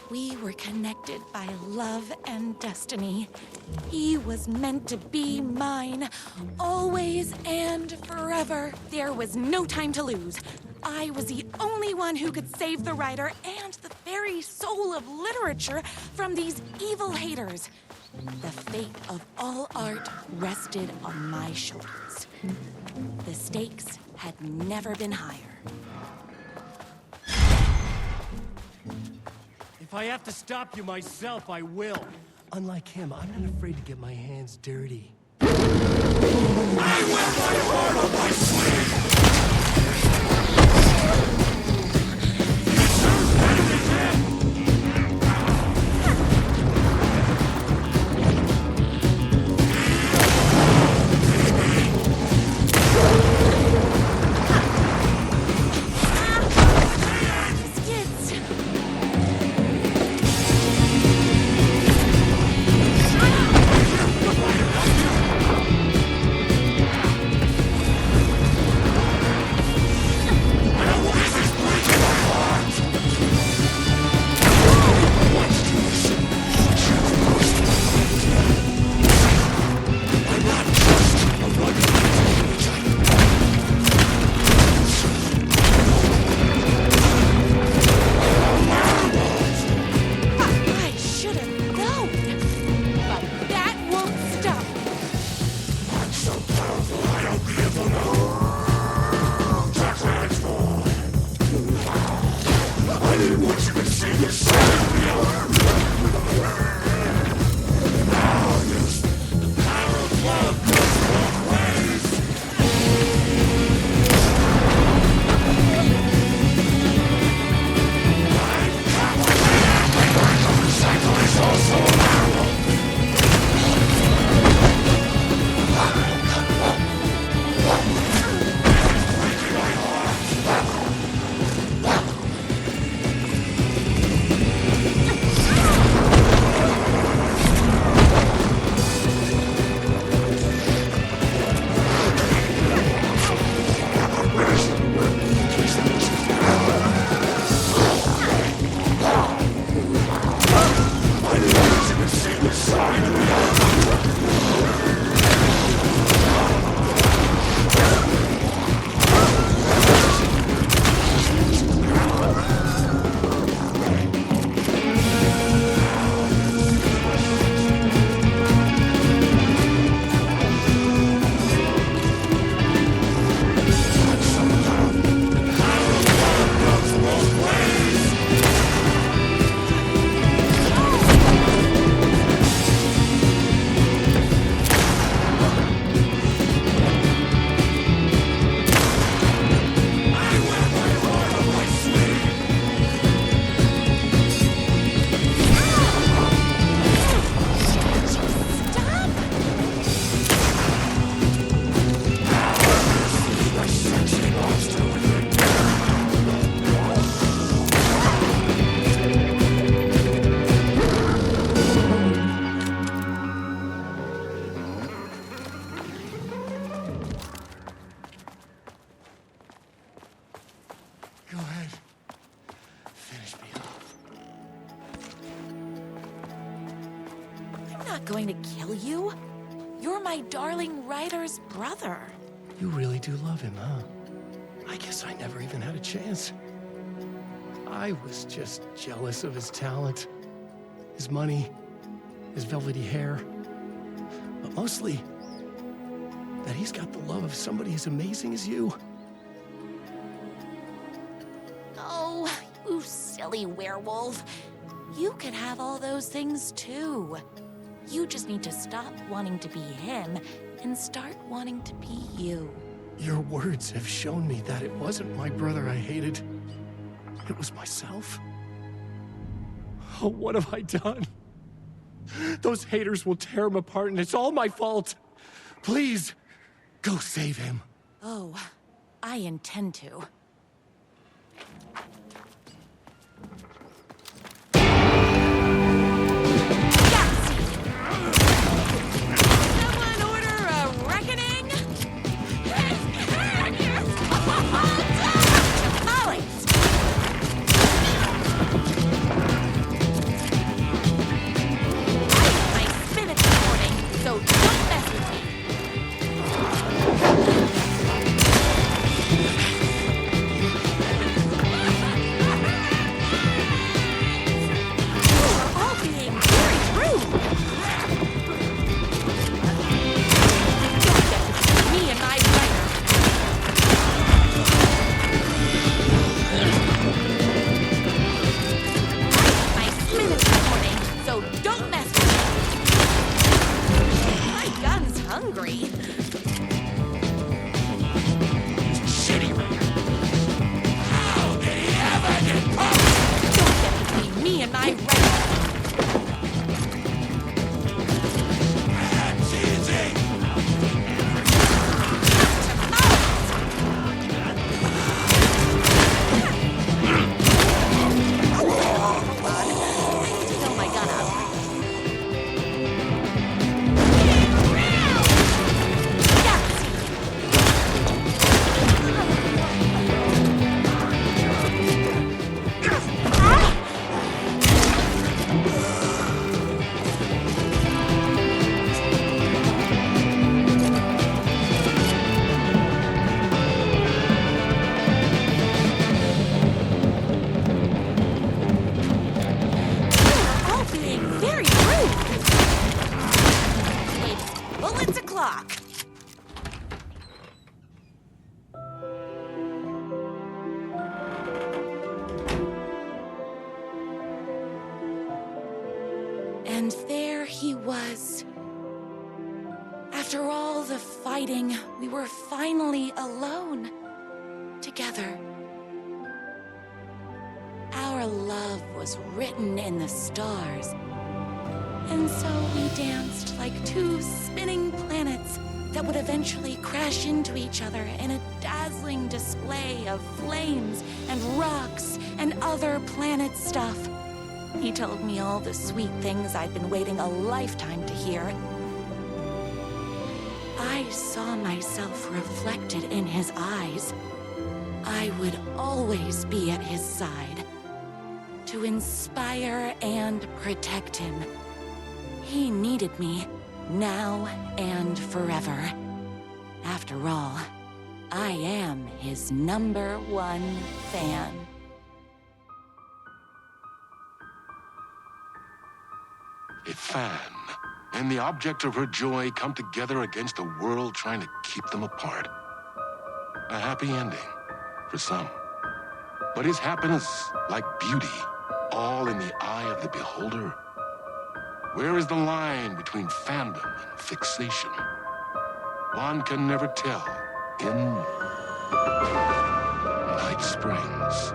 We were connected by love and destiny. He was meant to be mine, always and forever. There was no time to lose. I was the only one who could save the Ryder and the very soul of literature from these evil haters. The fate of all art rested on my shoulders. The stakes had never been higher. If I have to stop you myself, I will. Unlike him, I'm not afraid to get my hands dirty. I wear my heart on my sleeve! Go ahead. Finish me off. I'm not going to kill you. You're my darling Ryder's brother. You really do love him, huh? I guess I never even had a chance. I was just jealous of his talent, his money, his velvety hair. But mostly, that he's got the love of somebody as amazing as you. Oh, you silly werewolf. You could have all those things too. You just need to stop wanting to be him and start wanting to be you. Your words have shown me that it wasn't my brother I hated. It was myself. Oh, what have I done? Those haters will tear him apart, and it's all my fault. Please, go save him. Oh, I intend to. me and my right. And there he was. After all the fighting, we were finally alone. Together. Our love was written in the stars. And so we danced like two spinning planets that would eventually crash into each other in a dazzling display of flames and rocks and other planet stuff. He told me all the sweet things I'd been waiting a lifetime to hear. I saw myself reflected in his eyes. I would always be at his side, to inspire and protect him. He needed me, now and forever. After all, I am his #1 fan. A fan and the object of her joy come together against a world trying to keep them apart. A happy ending for some. But is happiness, like beauty, all in the eye of the beholder? Where is the line between fandom and fixation? One can never tell in Night Springs.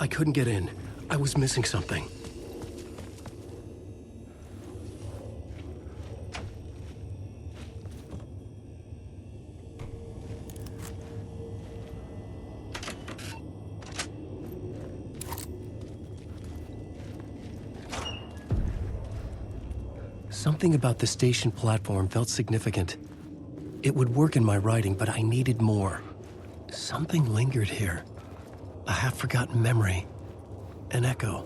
I couldn't get in. I was missing something. Something about the station platform felt significant. It would work in my writing, but I needed more. Something lingered here. A half-forgotten memory. An echo.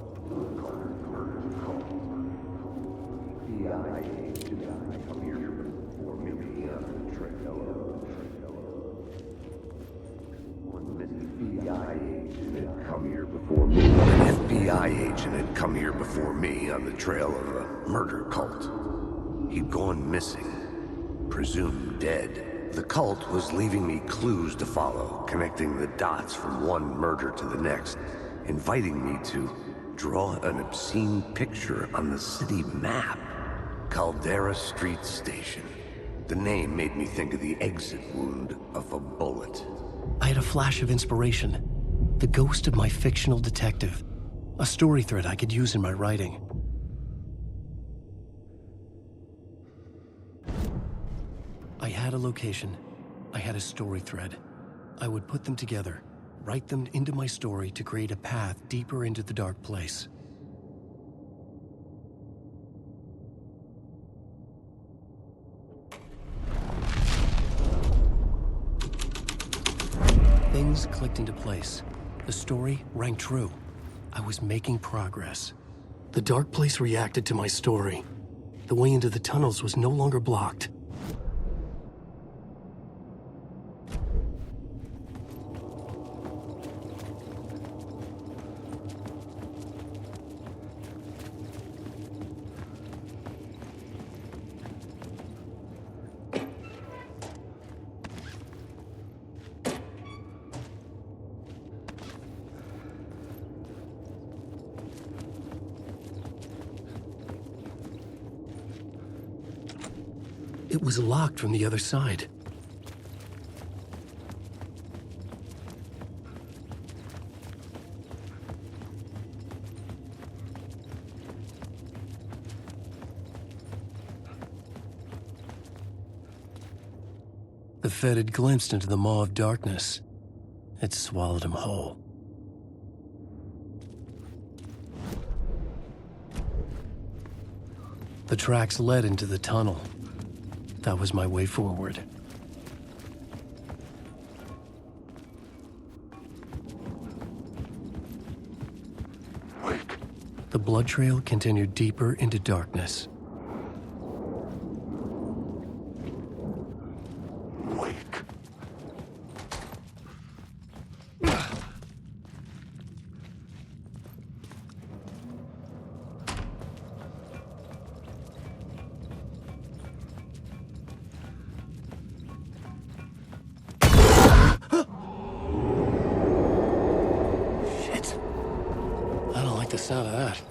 An FBI agent had come here before me on the trail of a murder cult. He'd gone missing, presumed dead. The cult was leaving me clues to follow, connecting the dots from one murder to the next, inviting me to draw an obscene picture on the city map. Caldera Street Station. The name made me think of the exit wound of a bullet. I had a flash of inspiration. The ghost of my fictional detective. A story thread I could use in my writing. I had a location. I had a story thread. I would put them together, write them into my story to create a path deeper into the dark place. Things clicked into place. The story rang true. I was making progress. The dark place reacted to my story. The way into the tunnels was no longer blocked. It was locked from the other side. The Fed had glimpsed into the maw of darkness. It swallowed him whole. The tracks led into the tunnel. That was my way forward. The blood trail continued deeper into darkness. The sound of that.